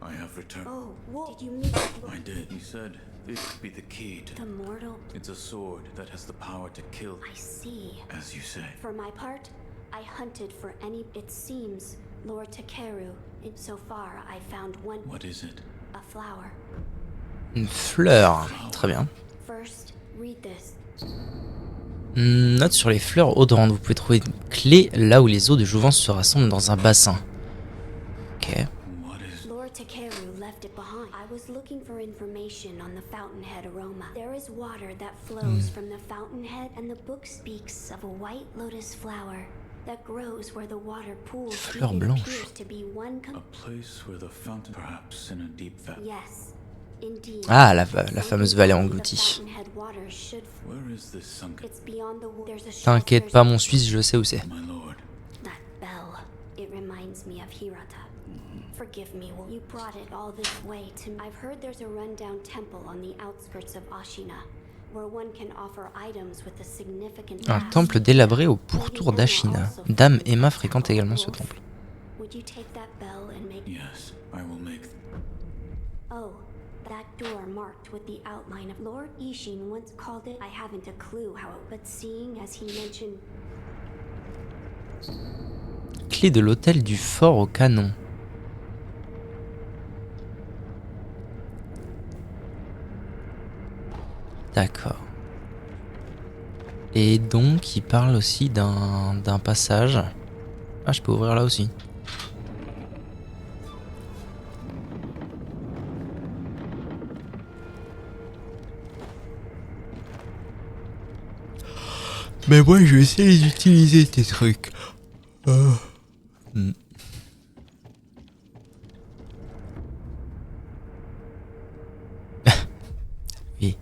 I have returned. Oh, Wolf. Did you meet I did. He said this could be the key to. the mortal? It's a sword that has the power to kill, I see. as you say. For my part, I hunted for any. It seems Lord Takeru. So far, I found one. What is it? A flower. Une fleur. Très bien. First, read this. Note sur les fleurs odorantes. Vous pouvez trouver une clé là où les eaux de jouvence se rassemblent dans un bassin. Ok. What is? Lord Takeru left it behind. I was looking for information on the fountainhead aroma. There is water that flows from the fountainhead, and the book speaks of a white lotus flower that grows where the water pools. Fleur It blanche. appears to be one A place where the fountain, perhaps in a deep valley. Yes, indeed. Ah, la fameuse vallée engloutie. The fountainhead water should. Where is this sunken? It's beyond the. There's a T'inquiète shelter- pas, mon Suisse, je sais où c'est. My lord. That bell. It reminds me of Hirata. Forgive me, you brought it all this way to. I've heard there's a rundown temple on the outskirts of Ashina, where one can offer items with a significant. Un past. temple délabré au pourtour d'Ashina. Dame Emma fréquente également ce temple. Would you take that bell and make? Yes, I will make. Oh, that door marked with the outline of Lord Ishin once called it. I haven't a clue how it, but seeing as he mentioned. Clé de l'hôtel du fort au canon. D'accord. Et donc, il parle aussi d'un passage. Ah, je peux ouvrir là aussi. Mais moi, je sais les utiliser, tes trucs. Oui.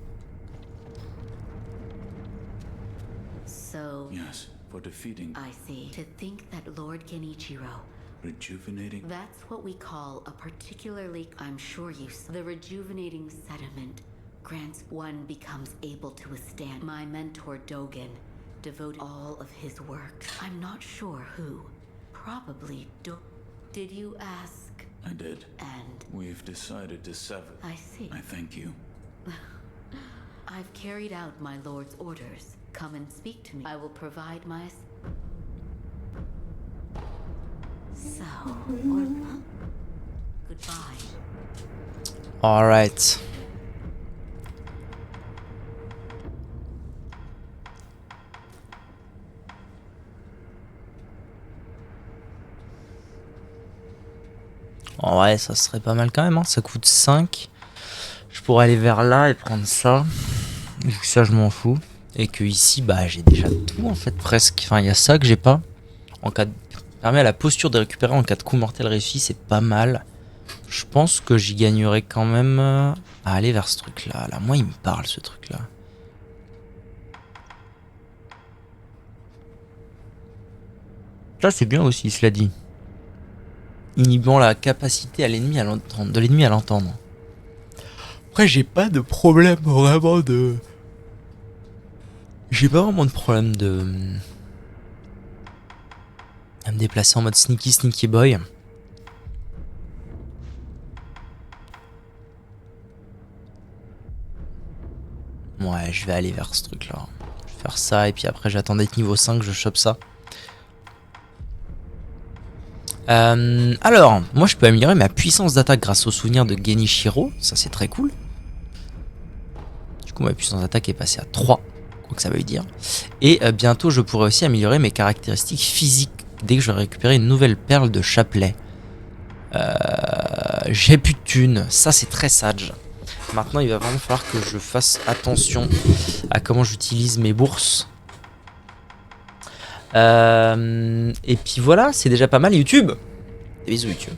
So, Yes, for defeating, I see. To think that Lord Genichiro, rejuvenating. that's what we call a particularly, I'm sure you the rejuvenating sediment grants one becomes able to withstand. My mentor Dogen devoted all of his work. I'm not sure who. Probably Did you ask? I did. And We've decided to sever. I see. I thank you. I've carried out my lord's orders. Come and speak to me. I will provide my. So, goodbye. All right. En vrai, ça serait pas mal quand même, hein. Ça coûte 5. Je pourrais aller vers là et prendre ça. Vu que ça, je m'en fous. Et que ici, bah, j'ai déjà tout en fait, presque. Enfin, il y a ça que j'ai pas. En cas de... Permet à la posture de récupérer en cas de coup mortel réussi, c'est pas mal. Je pense que j'y gagnerais quand même à aller vers ce truc-là. Là, moi, il me parle ce truc-là. Ça, c'est bien aussi, cela dit. Inhibant la capacité à l'ennemi à l'entendre, de l'ennemi à l'entendre. Après, j'ai pas de problème vraiment de... J'ai pas vraiment de problème de... à me déplacer en mode sneaky boy. Ouais, je vais aller vers ce truc-là. Je vais faire ça, et puis après j'attends d'être niveau 5, je chope ça. Alors, moi je peux améliorer ma puissance d'attaque grâce au souvenir de Genichiro. Ça c'est très cool. Du coup ma puissance d'attaque est passée à 3. Donc ça veut dire. Et bientôt je pourrai aussi améliorer mes caractéristiques physiques dès que j'aurai récupéré une nouvelle perle de chapelet. J'ai plus de thunes. Ça c'est très sage. Maintenant il va vraiment falloir que je fasse attention à comment j'utilise mes bourses. Et puis voilà, c'est déjà pas mal YouTube. Des bisous YouTube.